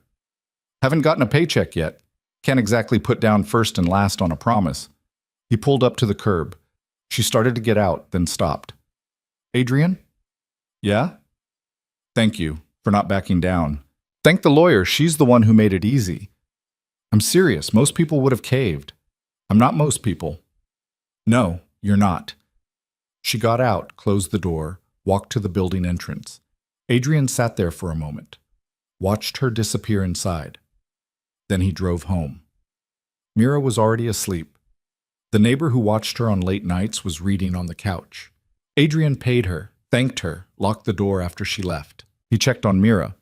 "Haven't gotten a paycheck yet. Can't exactly put down first and last on a promise." He pulled up to the curb. She started to get out, then stopped. "Adrian?" "Yeah?" "Thank you for not backing down. Thank the lawyer, she's the one who made it easy." "I'm serious, most people would have caved." "I'm not most people." "No, you're not." She got out, closed the door, walked to the building entrance. Adrian sat there for a moment, watched her disappear inside. Then he drove home. Mira was already asleep. The neighbor who watched her on late nights was reading on the couch. Adrian paid her, thanked her, locked the door after she left. He checked on Mira.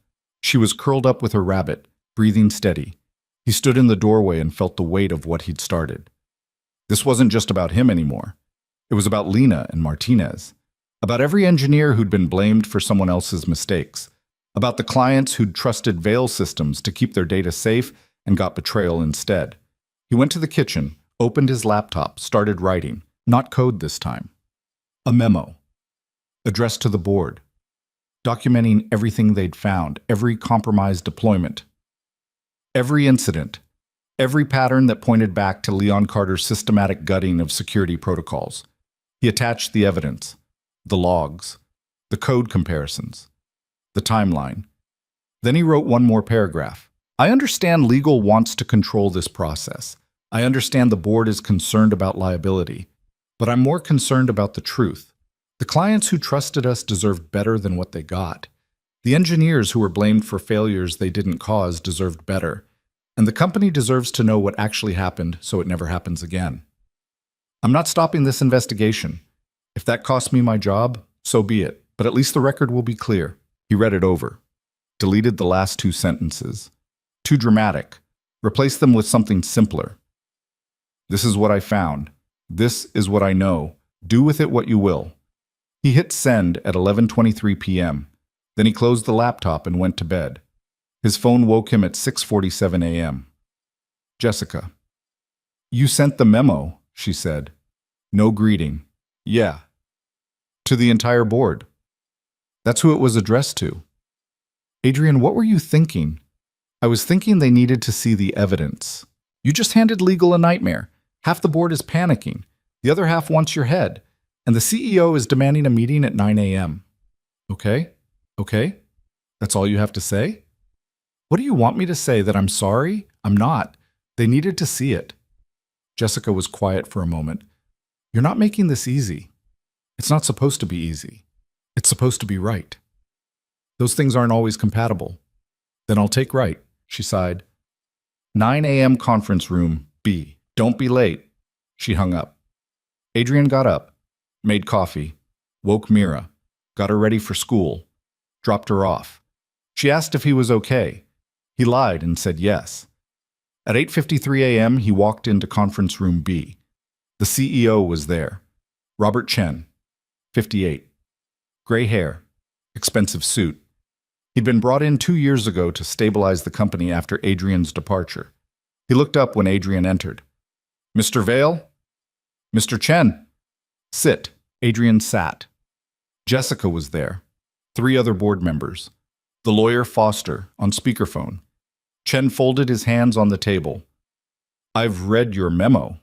She was curled up with her rabbit, breathing steady. He stood in the doorway and felt the weight of what he'd started. This wasn't just about him anymore. It was about Lena and Martinez, about every engineer who'd been blamed for someone else's mistakes, about the clients who'd trusted Veil systems to keep their data safe and got betrayal instead. He went to the kitchen, opened his laptop, started writing, not code this time. A memo, addressed to the board, documenting everything they'd found, every compromised deployment, every incident, every pattern that pointed back to Leon Carter's systematic gutting of security protocols. He attached the evidence, the logs, the code comparisons, the timeline. Then he wrote one more paragraph. "I understand legal wants to control this process. I understand the board is concerned about liability, but I'm more concerned about the truth. The clients who trusted us deserved better than what they got. The engineers who were blamed for failures they didn't cause deserved better. And the company deserves to know what actually happened so it never happens again. I'm not stopping this investigation. If that costs me my job, so be it, but at least the record will be clear." He read it over, deleted the last two sentences. Too dramatic. Replaced them with something simpler. "This is what I found. This is what I know. Do with it what you will." He hit send at 11:23 p.m. Then he closed the laptop and went to bed. His phone woke him at 6:47 a.m. "Jessica." "You sent the memo," she said. No greeting. "Yeah." "To the entire board." "That's who it was addressed to." "Adrian, what were you thinking?" "I was thinking they needed to see the evidence. You just handed legal a nightmare. Half the board is panicking. The other half wants your head. And the CEO is demanding a meeting at 9 a.m. Okay? Okay? That's all you have to say? What do you want me to say, that I'm sorry? I'm not. They needed to see it." Jessica was quiet for a moment. "You're not making this easy. It's not supposed to be easy. It's supposed to be right. Those things aren't always compatible." "Then I'll take right," she sighed. 9 a.m. conference room, B. "Don't be late." She hung up. Adrian got up, made coffee, woke Mira, got her ready for school, dropped her off. She asked if he was okay. He lied and said yes. At 8:53 a.m., he walked into conference room B. The CEO was there. Robert Chen, 58. Gray hair, expensive suit. He'd been brought in 2 years ago to stabilize the company after Adrian's departure. He looked up when Adrian entered. "Mr. Vale?" "Mr. Chen." "Sit." Adrian sat. Jessica was there. 3 other board members. The lawyer Foster, on speakerphone. Chen folded his hands on the table. "I've read your memo."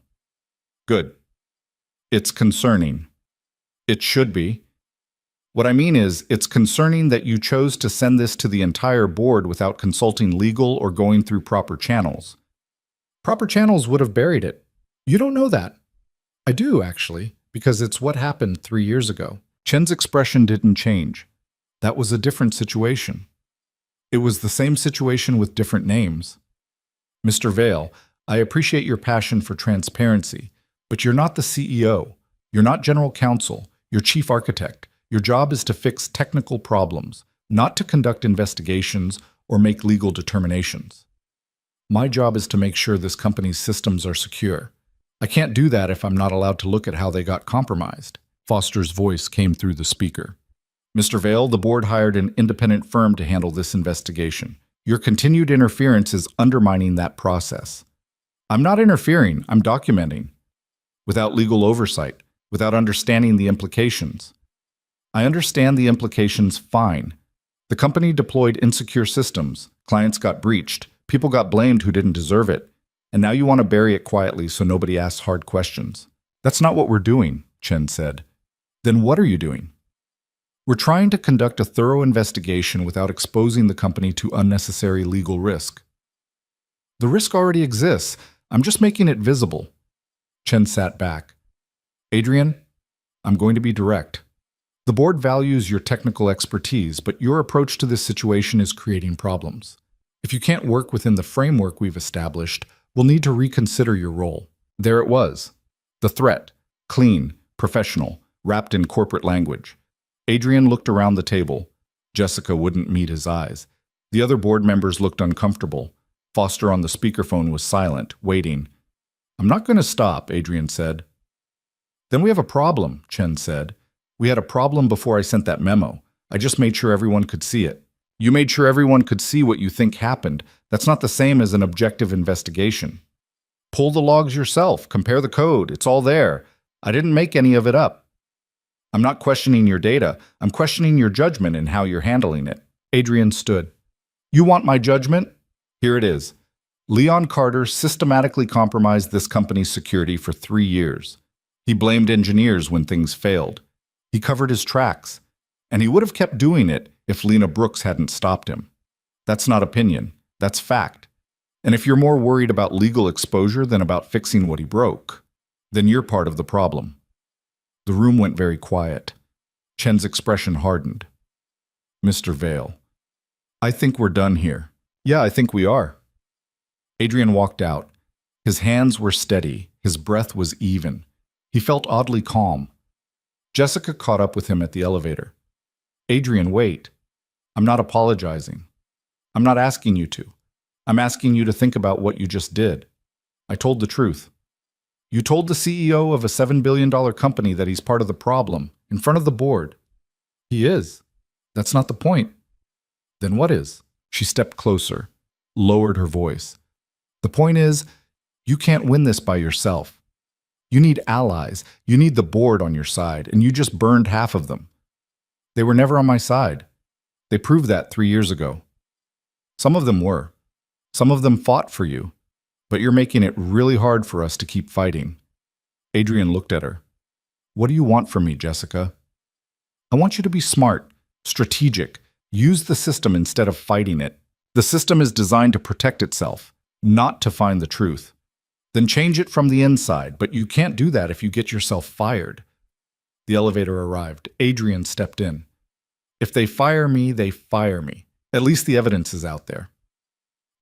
"Good. It's concerning." "It should be. What I mean is, it's concerning that you chose to send this to the entire board without consulting legal or going through proper channels." "Proper channels would have buried it." "You don't know that." "I do, actually, because it's what happened 3 years ago." Chen's expression didn't change. That was a different situation. It was the same situation with different names. "Mr. Vale, I appreciate your passion for transparency, but you're not the CEO. You're not general counsel. You're chief architect. Your job is to fix technical problems, not to conduct investigations or make legal determinations. My job is to make sure this company's systems are secure. I can't do that if I'm not allowed to look at how they got compromised." Foster's voice came through the speaker. Mr. Vale, the board hired an independent firm to handle this investigation. Your continued interference is undermining that process. I'm not interfering, I'm documenting. Without legal oversight, without understanding the implications. I understand the implications fine. The company deployed insecure systems, clients got breached, people got blamed who didn't deserve it, and now you want to bury it quietly so nobody asks hard questions. That's not what we're doing, Chen said. Then what are you doing? We're trying to conduct a thorough investigation without exposing the company to unnecessary legal risk. The risk already exists. I'm just making it visible. Chen sat back. Adrian, I'm going to be direct. The board values your technical expertise, but your approach to this situation is creating problems. If you can't work within the framework we've established, we'll need to reconsider your role. There it was. The threat. Clean, professional, wrapped in corporate language. Adrian looked around the table. Jessica wouldn't meet his eyes. The other board members looked uncomfortable. Foster on the speakerphone was silent, waiting. I'm not going to stop, Adrian said. Then we have a problem, Chen said. We had a problem before I sent that memo. I just made sure everyone could see it. You made sure everyone could see what you think happened. That's not the same as an objective investigation. Pull the logs yourself. Compare the code. It's all there. I didn't make any of it up. I'm not questioning your data. I'm questioning your judgment and how you're handling it. Adrian stood. You want my judgment? Here it is. Leon Carter systematically compromised this company's security for 3 years. He blamed engineers when things failed. He covered his tracks. And he would have kept doing it if Lena Brooks hadn't stopped him. That's not opinion. That's fact. And if you're more worried about legal exposure than about fixing what he broke, then you're part of the problem. The room went very quiet. Chen's expression hardened. Mr. Vale, I think we're done here. Yeah, I think we are. Adrian walked out. His hands were steady. His breath was even. He felt oddly calm. Jessica caught up with him at the elevator. Adrian, wait. I'm not apologizing. I'm not asking you to. I'm asking you to think about what you just did. I told the truth. You told the CEO of a $7 billion company that he's part of the problem, in front of the board. He is. That's not the point. Then what is? She stepped closer, lowered her voice. The point is, you can't win this by yourself. You need allies. You need the board on your side, and you just burned half of them. They were never on my side. They proved that 3 years ago. Some of them were. Some of them fought for you. But you're making it really hard for us to keep fighting. Adrian looked at her. What do you want from me, Jessica? I want you to be smart, strategic. Use the system instead of fighting it. The system is designed to protect itself, not to find the truth. Then change it from the inside, but you can't do that if you get yourself fired. The elevator arrived. Adrian stepped in. If they fire me, they fire me. At least the evidence is out there.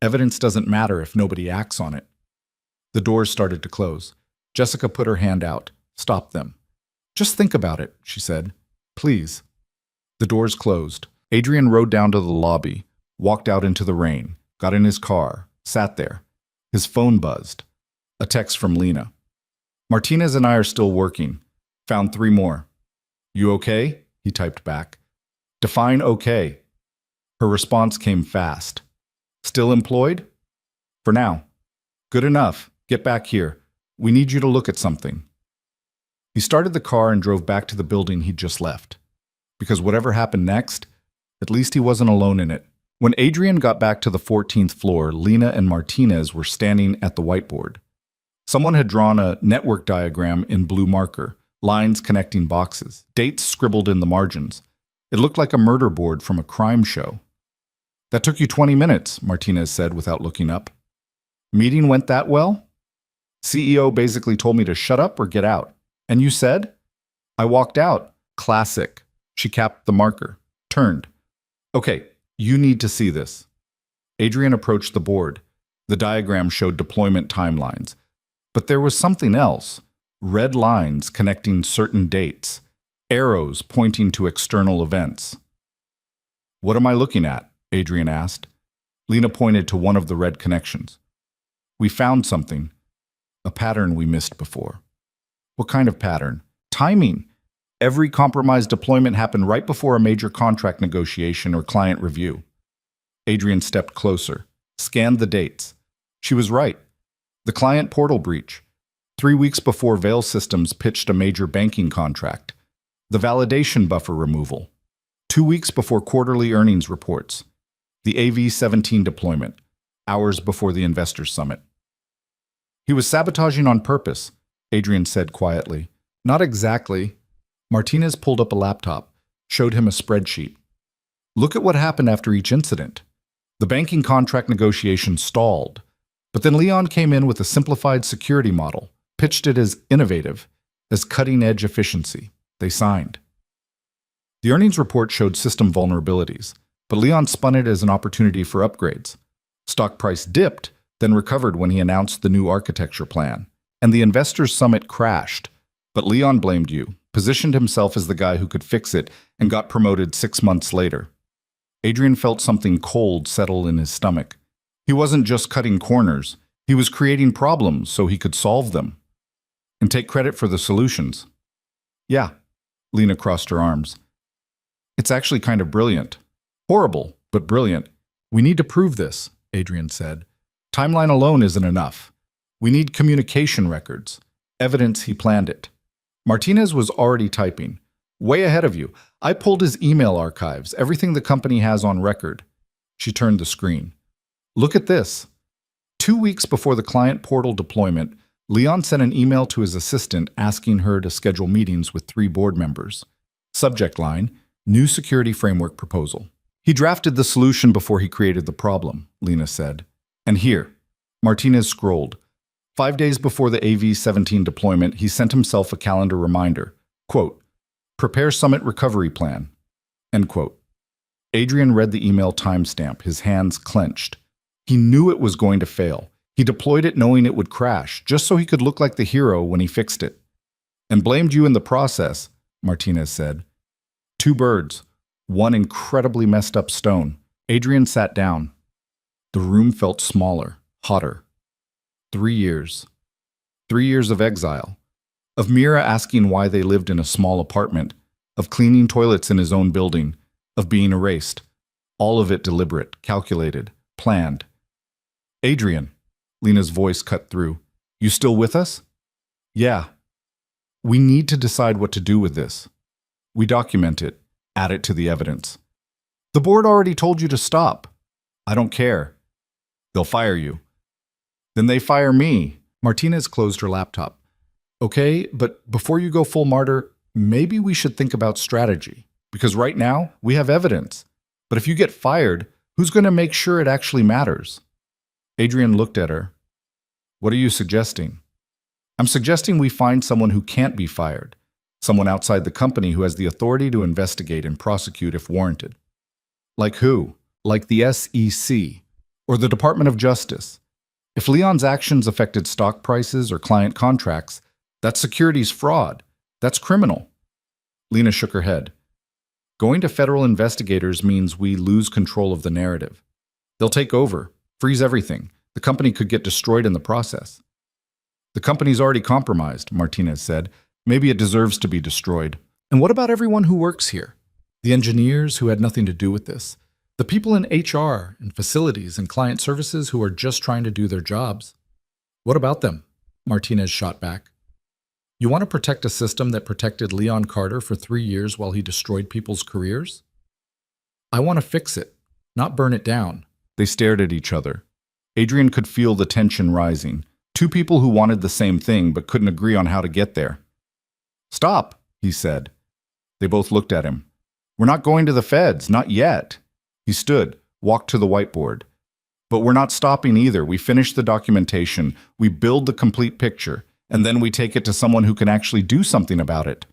Evidence doesn't matter if nobody acts on it. The doors started to close. Jessica put her hand out. Stop them. Just think about it, she said. Please. The doors closed. Adrian rode down to the lobby, walked out into the rain, got in his car, sat there. His phone buzzed. A text from Lena. Martinez and I are still working. Found 3 more. You okay? He typed back. Define okay. Her response came fast. Still employed? For now. Good enough. Get back here. We need you to look at something. He started the car and drove back to the building he'd just left. Because whatever happened next, at least he wasn't alone in it. When Adrian got back to the 14th floor, Lena and Martinez were standing at the whiteboard. Someone had drawn a network diagram in blue marker, lines connecting boxes, dates scribbled in the margins. It looked like a murder board from a crime show. That took you 20 minutes, Martinez said without looking up. Meeting went that well? CEO basically told me to shut up or get out. And you said? I walked out. Classic. She capped the marker, turned. Okay, you need to see this. Adrian approached the board. The diagram showed deployment timelines. But there was something else. Red lines connecting certain dates. Arrows pointing to external events. What am I looking at? Adrian asked. Lena pointed to one of the red connections. We found something. A pattern we missed before. What kind of pattern? Timing. Every compromised deployment happened right before a major contract negotiation or client review. Adrian stepped closer, scanned the dates. She was right. The client portal breach. 3 weeks before Vail Systems pitched a major banking contract. The validation buffer removal. 2 weeks before quarterly earnings reports. The AV-17 deployment. Hours before the investors' summit. He was sabotaging on purpose, Adrian said quietly. Not exactly. Martinez pulled up a laptop, showed him a spreadsheet. Look at what happened after each incident. The banking contract negotiation stalled, but then Leon came in with a simplified security model, pitched it as innovative, as cutting-edge efficiency. They signed. The earnings report showed system vulnerabilities, but Leon spun it as an opportunity for upgrades. Stock price dipped, then recovered when he announced the new architecture plan, and the investors' summit crashed. But Leon blamed you, positioned himself as the guy who could fix it, and got promoted 6 months later. Adrian felt something cold settle in his stomach. He wasn't just cutting corners. He was creating problems so he could solve them. And take credit for the solutions. Yeah, Lena crossed her arms. It's actually kind of brilliant. Horrible, but brilliant. We need to prove this, Adrian said. Timeline alone isn't enough. We need communication records. Evidence he planned it. Martinez was already typing. Way ahead of you. I pulled his email archives, everything the company has on record. She turned the screen. Look at this. 2 weeks before the client portal deployment, Leon sent an email to his assistant asking her to schedule meetings with 3 board members. Subject line, New Security Framework Proposal. He drafted the solution before he created the problem, Lena said. And here, Martinez scrolled. 5 days before the AV-17 deployment, he sent himself a calendar reminder. Quote, prepare summit recovery plan. End quote. Adrian read the email timestamp, his hands clenched. He knew it was going to fail. He deployed it knowing it would crash, just so he could look like the hero when he fixed it. And blamed you in the process, Martinez said. 2 birds, 1 incredibly messed up stone. Adrian sat down. The room felt smaller, hotter. 3 years. 3 years of exile. Of Mira asking why they lived in a small apartment. Of cleaning toilets in his own building. Of being erased. All of it deliberate, calculated, planned. Adrian, Lena's voice cut through. You still with us? Yeah. We need to decide what to do with this. We document it, add it to the evidence. The board already told you to stop. I don't care. They'll fire you. Then they fire me. Martinez closed her laptop. Okay, but before you go full martyr, maybe we should think about strategy. Because right now, we have evidence. But if you get fired, who's going to make sure it actually matters? Adrian looked at her. What are you suggesting? I'm suggesting we find someone who can't be fired. Someone outside the company who has the authority to investigate and prosecute if warranted. Like who? Like the SEC or the Department of Justice. If Leon's actions affected stock prices or client contracts, that's securities fraud. That's criminal. Lena shook her head. Going to federal investigators means we lose control of the narrative. They'll take over, freeze everything. The company could get destroyed in the process. The company's already compromised, Martinez said. Maybe it deserves to be destroyed. And what about everyone who works here? The engineers who had nothing to do with this? The people in HR and facilities and client services who are just trying to do their jobs? What about them? Martinez shot back. You want to protect a system that protected Leon Carter for 3 years while he destroyed people's careers? I want to fix it, not burn it down. They stared at each other. Adrian could feel the tension rising. 2 people who wanted the same thing but couldn't agree on how to get there. Stop, he said. They both looked at him. We're not going to the feds, not yet. He stood, walked to the whiteboard. But we're not stopping either. We finish the documentation, we build the complete picture, and then we take it to someone who can actually do something about it.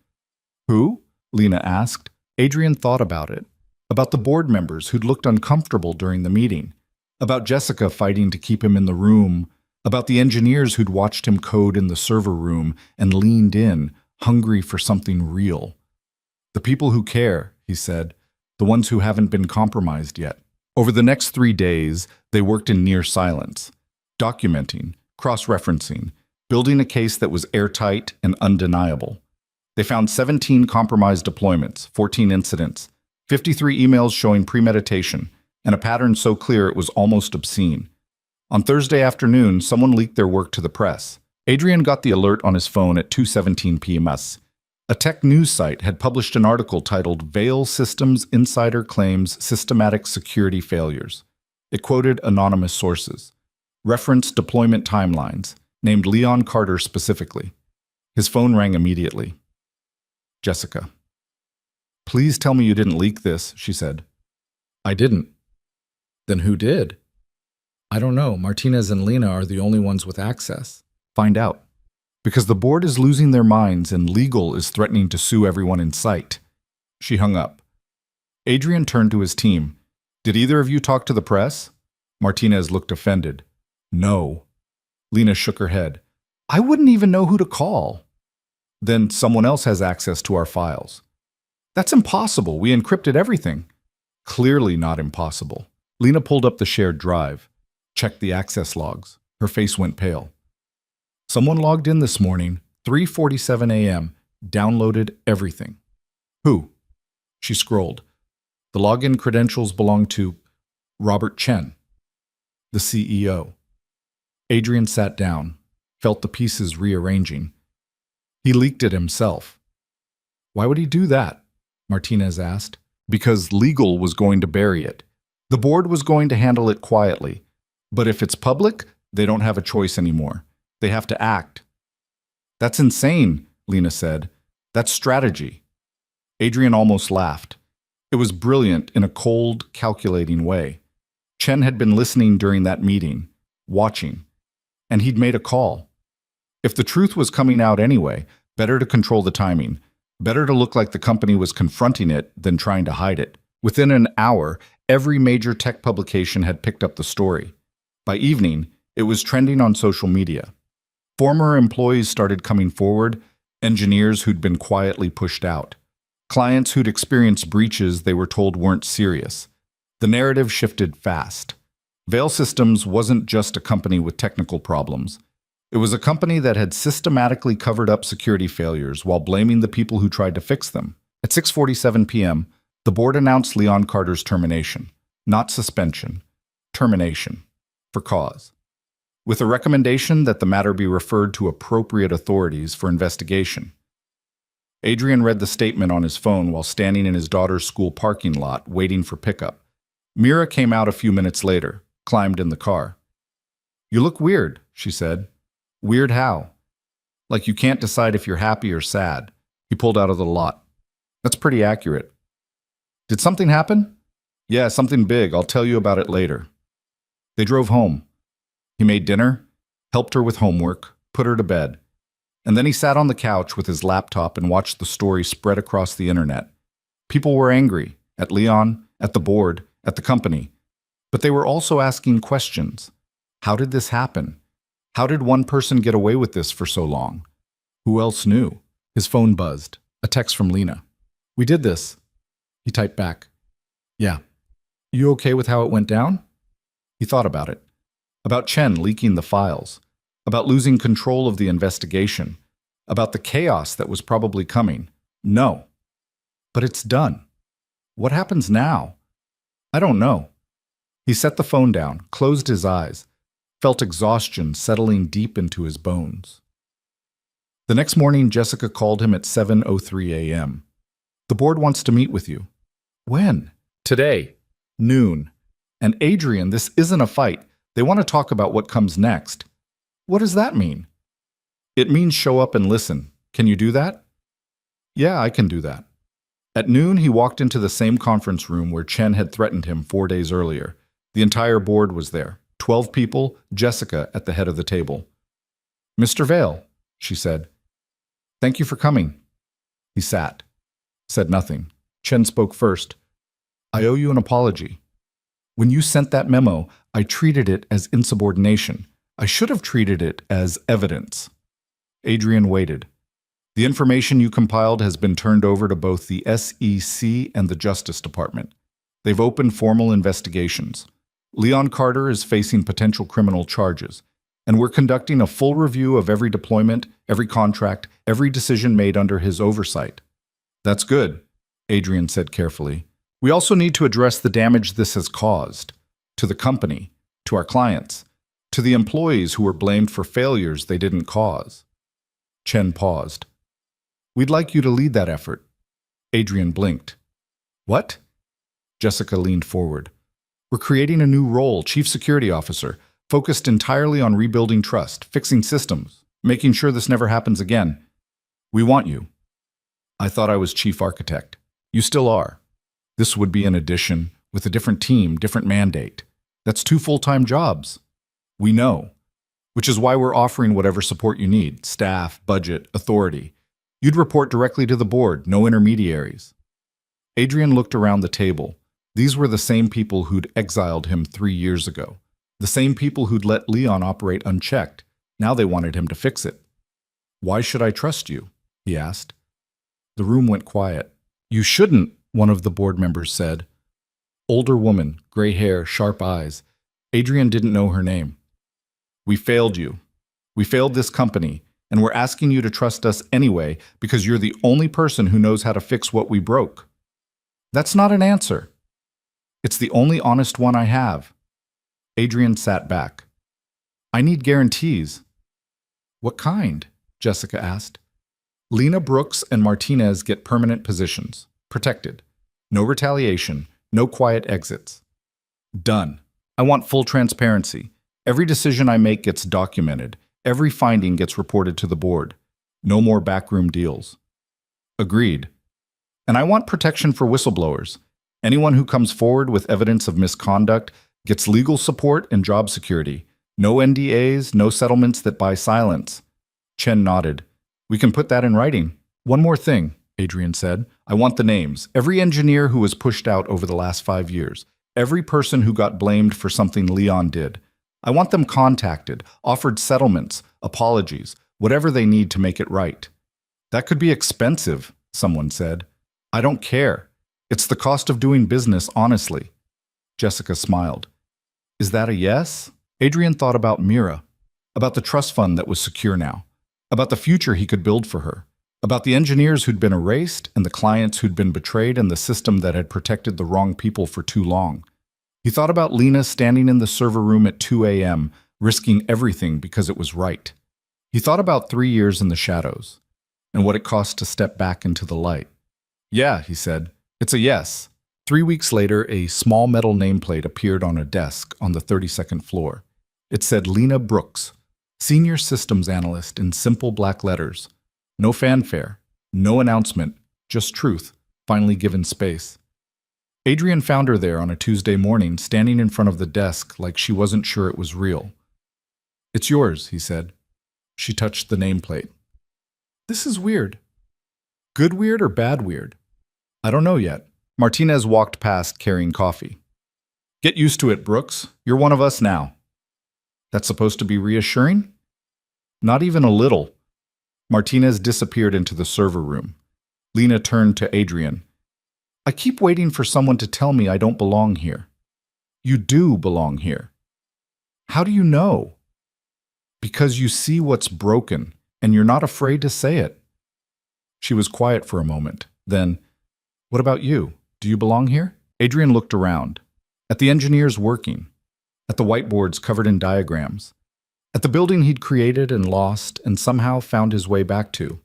Who? Lena asked. Adrian thought about it. About the board members who'd looked uncomfortable during the meeting. About Jessica fighting to keep him in the room. About the engineers who'd watched him code in the server room and leaned in, hungry for something real. The people who care, he said, the ones who haven't been compromised yet. Over the next 3 days, they worked in near silence, documenting, cross-referencing, building a case that was airtight and undeniable. They found 17 compromised deployments, 14 incidents, 53 emails showing premeditation, and a pattern so clear it was almost obscene. On Thursday afternoon, someone leaked their work to the press. Adrian got the alert on his phone at 2:17 p.m. A tech news site had published an article titled Veil Systems Insider Claims Systematic Security Failures. It quoted anonymous sources, referenced deployment timelines, named Leon Carter specifically. His phone rang immediately. Jessica. "Please tell me you didn't leak this," she said. "I didn't." "Then who did?" "I don't know. Martinez and Lena are the only ones with access." "Find out. Because the board is losing their minds and legal is threatening to sue everyone in sight." She hung up. Adrian turned to his team. "Did either of you talk to the press?" Martinez looked offended. "No." Lena shook her head. "I wouldn't even know who to call." "Then someone else has access to our files." "That's impossible. We encrypted everything." "Clearly not impossible." Lena pulled up the shared drive, checked the access logs. Her face went pale. "Someone logged in this morning, 3:47 a.m., downloaded everything." "Who?" She scrolled. The login credentials belonged to Robert Chen, the CEO. Adrian sat down, felt the pieces rearranging. He leaked it himself. "Why would he do that?" Martinez asked. "Because legal was going to bury it. The board was going to handle it quietly. But if it's public, they don't have a choice anymore. They have to act." "That's insane," Lena said. "That's strategy." Adrian almost laughed. It was brilliant in a cold, calculating way. Chen had been listening during that meeting, watching, and he'd made a call. If the truth was coming out anyway, better to control the timing. Better to look like the company was confronting it than trying to hide it. Within an hour, every major tech publication had picked up the story. By evening, it was trending on social media. Former employees started coming forward, engineers who'd been quietly pushed out. Clients who'd experienced breaches they were told weren't serious. The narrative shifted fast. Veil Systems wasn't just a company with technical problems. It was a company that had systematically covered up security failures while blaming the people who tried to fix them. At 6:47 p.m., the board announced Leon Carter's termination. Not suspension. Termination. For cause. With a recommendation that the matter be referred to appropriate authorities for investigation. Adrian read the statement on his phone while standing in his daughter's school parking lot, waiting for pickup. Mira came out a few minutes later, climbed in the car. "You look weird," she said. "Weird how?" "Like you can't decide if you're happy or sad." He pulled out of the lot. "That's pretty accurate." "Did something happen?" "Yeah, something big. I'll tell you about it later." They drove home. He made dinner, helped her with homework, put her to bed. And then he sat on the couch with his laptop and watched the story spread across the internet. People were angry, at Leon, at the board, at the company. But they were also asking questions. How did this happen? How did one person get away with this for so long? Who else knew? His phone buzzed. A text from Lena. "We did this." He typed back. "Yeah." "You okay with how it went down?" He thought about it. About Chen leaking the files. About losing control of the investigation. About the chaos that was probably coming. No. But it's done. What happens now? I don't know. He set the phone down, closed his eyes, felt exhaustion settling deep into his bones. The next morning, Jessica called him at 7:03 a.m. "The board wants to meet with you." "When?" "Today. Noon. And Adrian, this isn't a fight. They want to talk about what comes next." "What does that mean?" "It means show up and listen. Can you do that?" "Yeah, I can do that." At noon, he walked into the same conference room where Chen had threatened him 4 days earlier. The entire board was there. 12 people, Jessica at the head of the table. "Mr. Vale," she said. "Thank you for coming." He sat, said nothing. Chen spoke first. "I owe you an apology. When you sent that memo, I treated it as insubordination. I should have treated it as evidence." Adrian waited. "The information you compiled has been turned over to both the SEC and the Justice Department. They've opened formal investigations. Leon Carter is facing potential criminal charges. And we're conducting a full review of every deployment, every contract, every decision made under his oversight. That's good, Adrian said carefully. We also need to address the damage this has caused to the company, to our clients, to the employees who were blamed for failures they didn't cause. Chen paused. We'd like you to lead that effort. Adrian blinked. What? Jessica leaned forward. We're creating a new role, Chief Security Officer, focused entirely on rebuilding trust, fixing systems, making sure this never happens again. We want you. I thought I was Chief Architect. You still are. This would be an addition, with a different team, different mandate. That's 2 full-time jobs. We know. Which is why we're offering whatever support you need, staff, budget, authority. You'd report directly to the board, no intermediaries. Adrian looked around the table. These were the same people who'd exiled him 3 years ago. The same people who'd let Leon operate unchecked. Now they wanted him to fix it. Why should I trust you? He asked. The room went quiet. You shouldn't, one of the board members said. Older woman, gray hair, sharp eyes. Adrian didn't know her name. We failed you. We failed this company, and we're asking you to trust us anyway because you're the only person who knows how to fix what we broke. That's not an answer. It's the only honest one I have. Adrian sat back. I need guarantees. What kind? Jessica asked. Lena Brooks and Martinez get permanent positions. Protected. No retaliation. No quiet exits. Done. I want full transparency. Every decision I make gets documented. Every finding gets reported to the board. No more backroom deals. Agreed. And I want protection for whistleblowers. Anyone who comes forward with evidence of misconduct gets legal support and job security. No NDAs, no settlements that buy silence. Chen nodded. We can put that in writing. One more thing, Adrian said. I want the names. Every engineer who was pushed out over the last 5 years. Every person who got blamed for something Leon did. I want them contacted, offered settlements, apologies, whatever they need to make it right. That could be expensive, someone said. I don't care. It's the cost of doing business honestly. Jessica smiled. Is that a yes? Adrian thought about Mira, about the trust fund that was secure now, about the future he could build for her, about the engineers who'd been erased and the clients who'd been betrayed and the system that had protected the wrong people for too long. He thought about Lena standing in the server room at 2 a.m., risking everything because it was right. He thought about 3 years in the shadows and what it cost to step back into the light. Yeah, he said. It's a yes. 3 weeks later, a small metal nameplate appeared on a desk on the 32nd floor. It said Lena Brooks, Senior Systems Analyst in simple black letters. No fanfare, no announcement, just truth, finally given space. Adrian found her there on a Tuesday morning, standing in front of the desk like she wasn't sure it was real. It's yours, he said. She touched the nameplate. This is weird. Good weird or bad weird? I don't know yet. Martinez walked past carrying coffee. Get used to it, Brooks. You're one of us now. That's supposed to be reassuring? Not even a little. Martinez disappeared into the server room. Lena turned to Adrian. I keep waiting for someone to tell me I don't belong here. You do belong here. How do you know? Because you see what's broken, and you're not afraid to say it. She was quiet for a moment. Then, what about you? Do you belong here? Adrian looked around. At the engineers working. At the whiteboards covered in diagrams. At the building he'd created and lost and somehow found his way back to.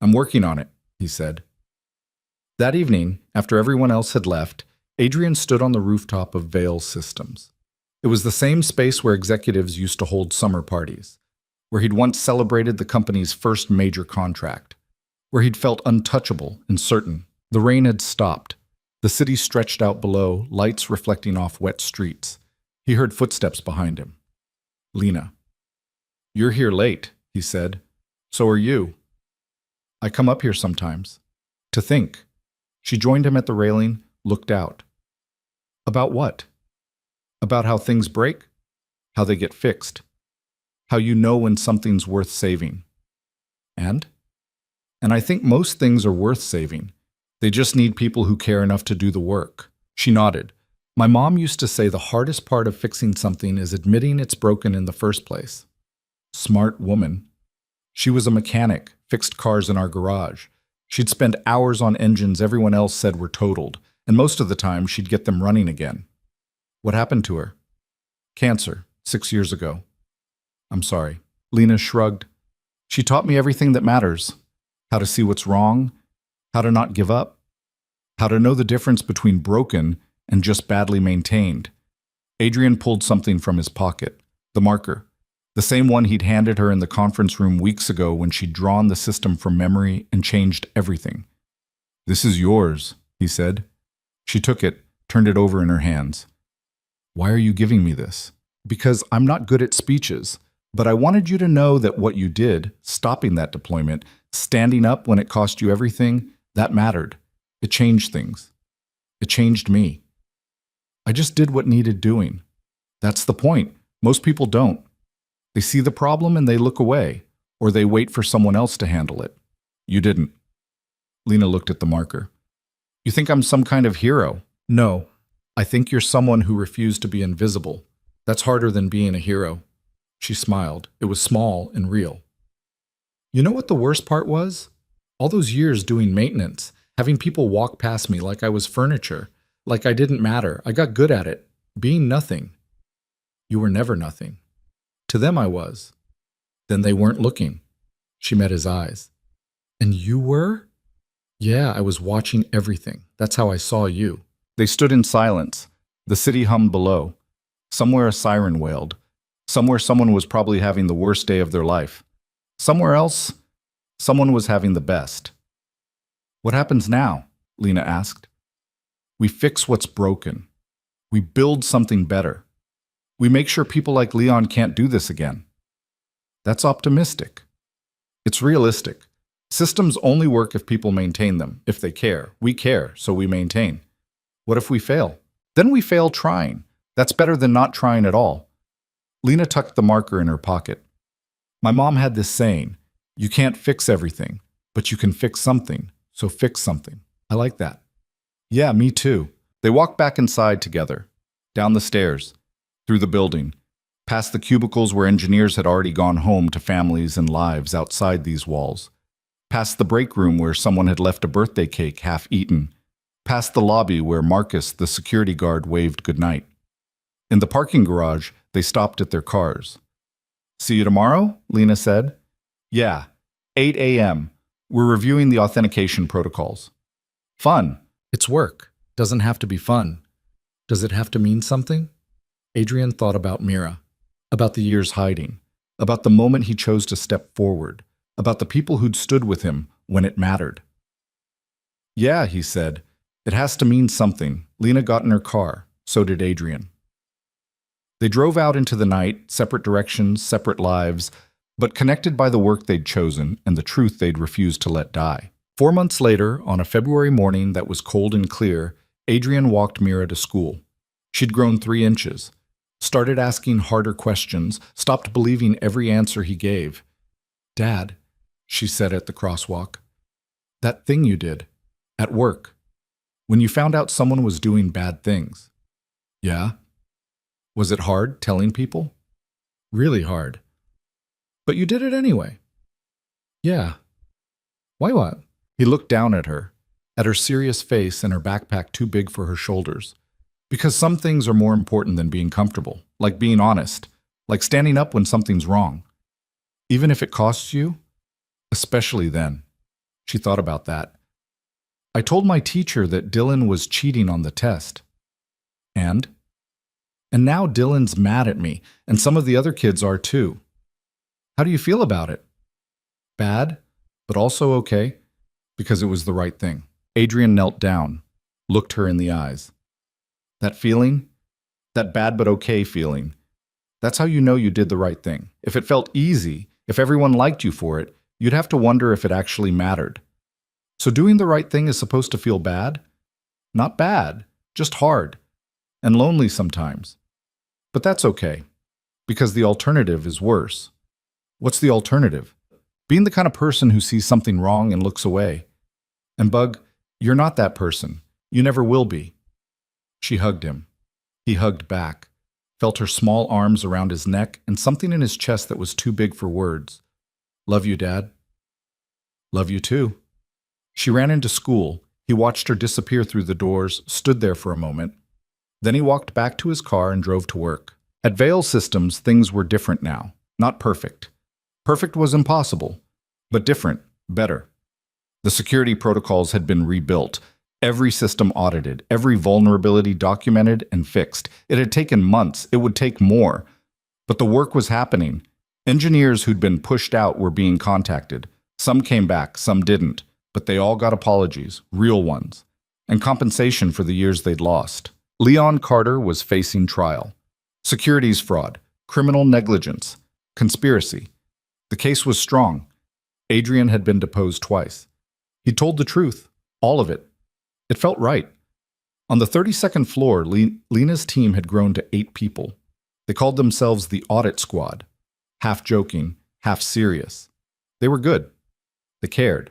I'm working on it, he said. That evening, after everyone else had left, Adrian stood on the rooftop of Vale Systems. It was the same space where executives used to hold summer parties, where he'd once celebrated the company's first major contract, where he'd felt untouchable and certain. The rain had stopped. The city stretched out below, lights reflecting off wet streets. He heard footsteps behind him. Lena. You're here late, he said. So are you. I come up here sometimes. To think. She joined him at the railing, looked out. About what? About how things break? How they get fixed? How you know when something's worth saving? And I think most things are worth saving. They just need people who care enough to do the work. She nodded. My mom used to say the hardest part of fixing something is admitting it's broken in the first place. Smart woman. She was a mechanic, fixed cars in our garage. She'd spend hours on engines everyone else said were totaled, and most of the time she'd get them running again. What happened to her? Cancer, 6 years ago. I'm sorry. Lena shrugged. She taught me everything that matters. How to see what's wrong, how to not give up, how to know the difference between broken and just badly maintained. Adrian pulled something from his pocket, the marker, the same one he'd handed her in the conference room weeks ago when she'd drawn the system from memory and changed everything. This is yours, he said. She took it, turned it over in her hands. Why are you giving me this? Because I'm not good at speeches, but I wanted you to know that what you did, stopping that deployment, standing up when it cost you everything, that mattered. It changed things. It changed me. I just did what needed doing. That's the point. Most people don't. They see the problem and they look away, or they wait for someone else to handle it. You didn't. Lena looked at the marker. You think I'm some kind of hero? No. I think you're someone who refused to be invisible. That's harder than being a hero. She smiled. It was small and real. You know what the worst part was? All those years doing maintenance, having people walk past me like I was furniture, like I didn't matter. I got good at it, being nothing. You were never nothing. To them I was. Then they weren't looking. She met his eyes. And you were? Yeah, I was watching everything. That's how I saw you. They stood in silence. The city hummed below. Somewhere a siren wailed. Somewhere someone was probably having the worst day of their life. Somewhere else, someone was having the best. What happens now? Lena asked. We fix what's broken. We build something better. We make sure people like Leon can't do this again. That's optimistic. It's realistic. Systems only work if people maintain them, if they care. We care, so we maintain. What if we fail? Then we fail trying. That's better than not trying at all. Lena tucked the marker in her pocket. My mom had this saying, you can't fix everything, but you can fix something, so fix something. I like that. Yeah, me too. They walked back inside together, down the stairs, through the building, past the cubicles where engineers had already gone home to families and lives outside these walls, past the break room where someone had left a birthday cake half eaten, past the lobby where Marcus, the security guard, waved goodnight. In the parking garage, they stopped at their cars. See you tomorrow? Lena said. Yeah, 8 a.m. We're reviewing the authentication protocols. Fun. It's work. Doesn't have to be fun. Does it have to mean something? Adrian thought about Mira, about the years hiding, about the moment he chose to step forward, about the people who'd stood with him when it mattered. Yeah, he said. It has to mean something. Lena got in her car. So did Adrian. They drove out into the night, separate directions, separate lives, but connected by the work they'd chosen and the truth they'd refused to let die. 4 months later, on a February morning that was cold and clear, Adrian walked Mira to school. She'd grown 3 inches, started asking harder questions, stopped believing every answer he gave. Dad, she said at the crosswalk, that thing you did, at work, when you found out someone was doing bad things. Yeah? Was it hard telling people? Really hard. But you did it anyway. Yeah. Why what? He looked down at her serious face and her backpack too big for her shoulders. Because some things are more important than being comfortable, like being honest, like standing up when something's wrong. Even if it costs you, especially then. She thought about that. I told my teacher that Dylan was cheating on the test. And now Dylan's mad at me, and some of the other kids are too. How do you feel about it? Bad, but also okay, because it was the right thing. Adrian knelt down, looked her in the eyes. That feeling, that bad but okay feeling, that's how you know you did the right thing. If it felt easy, if everyone liked you for it, you'd have to wonder if it actually mattered. So doing the right thing is supposed to feel bad? Not bad, just hard, and lonely sometimes. But that's okay, because the alternative is worse. What's the alternative? Being the kind of person who sees something wrong and looks away. And Bug, you're not that person. You never will be. She hugged him. He hugged back, felt her small arms around his neck and something in his chest that was too big for words. "Love you, Dad." "Love you too." She ran into school. He watched her disappear through the doors, stood there for a moment. Then he walked back to his car and drove to work. At Vale Systems, things were different now. Not perfect. Perfect was impossible, but different, better. The security protocols had been rebuilt, every system audited, every vulnerability documented and fixed. It had taken months. It would take more. But the work was happening. Engineers who'd been pushed out were being contacted. Some came back, some didn't, but they all got apologies, real ones, and compensation for the years they'd lost. Leon Carter was facing trial. Securities fraud, criminal negligence, conspiracy. The case was strong. Adrian had been deposed twice. He told the truth, all of it. It felt right. On the 32nd floor, Lena's team had grown to 8 people. They called themselves the Audit Squad, half joking, half serious. They were good. They cared.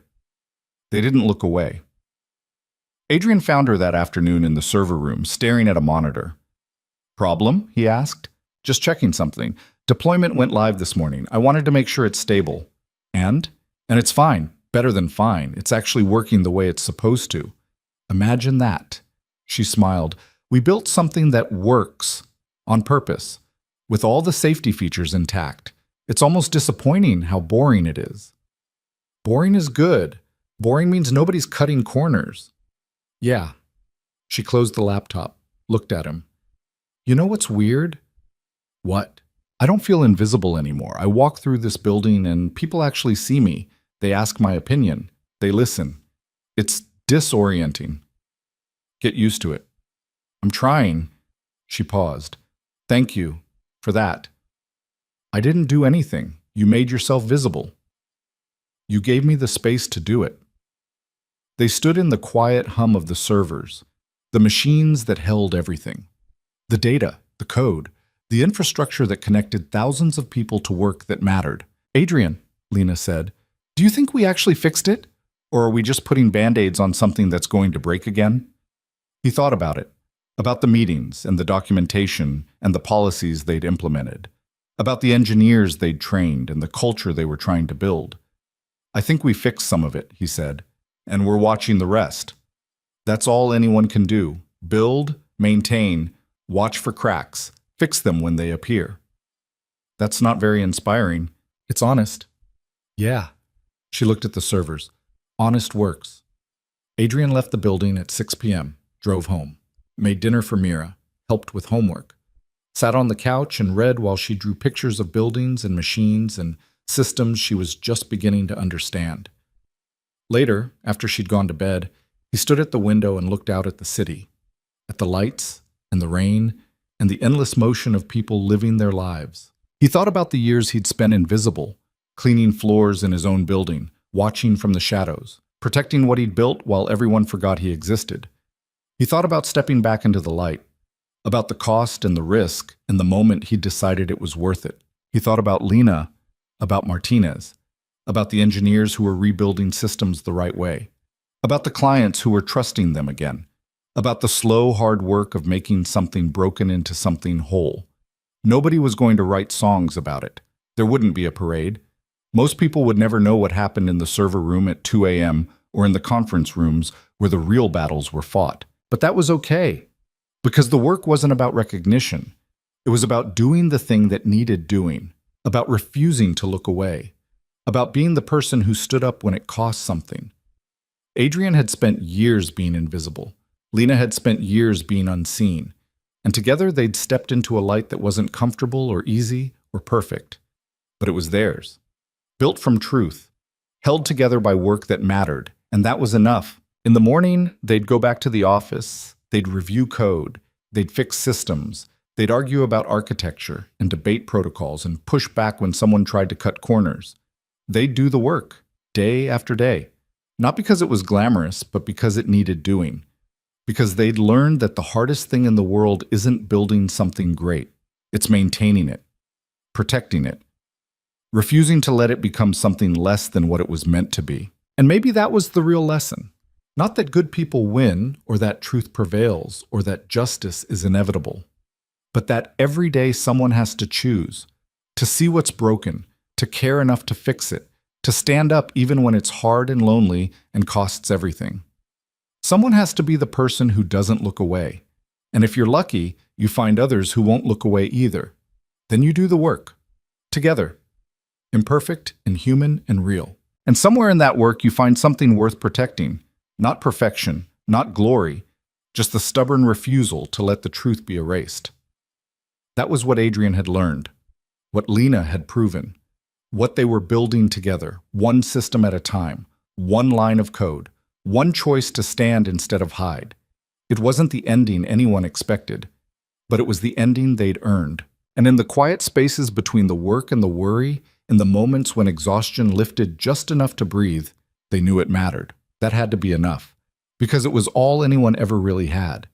They didn't look away. Adrian found her that afternoon in the server room, staring at a monitor. "Problem?" he asked. "Just checking something. Deployment went live this morning. I wanted to make sure it's stable." And it's fine. Better than fine. It's actually working the way it's supposed to. Imagine that. She smiled. "We built something that works. On purpose. With all the safety features intact. It's almost disappointing how boring it is." "Boring is good. Boring means nobody's cutting corners." "Yeah." She closed the laptop, looked at him. "You know what's weird?" "What?" "I don't feel invisible anymore. I walk through this building and people actually see me. They ask my opinion. They listen. It's disorienting." "Get used to it." "I'm trying." She paused. "Thank you for that." "I didn't do anything. You made yourself visible. You gave me the space to do it." They stood in the quiet hum of the servers, the machines that held everything. The data, the code, the infrastructure that connected thousands of people to work that mattered. "Adrian," Lena said, "do you think we actually fixed it? Or are we just putting band-aids on something that's going to break again?" He thought about it, about the meetings and the documentation and the policies they'd implemented, about the engineers they'd trained and the culture they were trying to build. "I think we fixed some of it," he said, "and we're watching the rest. That's all anyone can do. Build, maintain, watch for cracks, fix them when they appear." "That's not very inspiring. It's honest." "Yeah." She looked at the servers. "Honest works." Adrian left the building at 6 p.m., drove home, made dinner for Mira, helped with homework, sat on the couch and read while she drew pictures of buildings and machines and systems she was just beginning to understand. Later, after she'd gone to bed, he stood at the window and looked out at the city, at the lights and the rain and the endless motion of people living their lives. He thought about the years he'd spent invisible, cleaning floors in his own building, watching from the shadows, protecting what he'd built while everyone forgot he existed. He thought about stepping back into the light, about the cost and the risk and the moment he'd decided it was worth it. He thought about Lena, about Martinez, about the engineers who were rebuilding systems the right way, about the clients who were trusting them again, about the slow, hard work of making something broken into something whole. Nobody was going to write songs about it. There wouldn't be a parade. Most people would never know what happened in the server room at 2 a.m. or in the conference rooms where the real battles were fought. But that was okay, because the work wasn't about recognition. It was about doing the thing that needed doing, about refusing to look away, about being the person who stood up when it cost something. Adrian had spent years being invisible. Lena had spent years being unseen. And together they'd stepped into a light that wasn't comfortable or easy or perfect. But it was theirs. Built from truth. Held together by work that mattered. And that was enough. In the morning, they'd go back to the office. They'd review code. They'd fix systems. They'd argue about architecture and debate protocols and push back when someone tried to cut corners. They'd do the work, day after day. Not because it was glamorous, but because it needed doing. Because they'd learned that the hardest thing in the world isn't building something great. It's maintaining it, protecting it, refusing to let it become something less than what it was meant to be. And maybe that was the real lesson. Not that good people win, or that truth prevails, or that justice is inevitable. but that every day someone has to choose, to see what's broken, to care enough to fix it, to stand up even when it's hard and lonely and costs everything. Someone has to be the person who doesn't look away. And if you're lucky, you find others who won't look away either. Then you do the work. Together. Imperfect and human and real. And somewhere in that work you find something worth protecting. Not perfection, not glory, just the stubborn refusal to let the truth be erased. That was what Adrian had learned. What Lena had proven. What they were building together, one system at a time, one line of code, one choice to stand instead of hide. It wasn't the ending anyone expected, but it was the ending they'd earned. And in the quiet spaces between the work and the worry, in the moments when exhaustion lifted just enough to breathe, they knew it mattered. That had to be enough, because it was all anyone ever really had.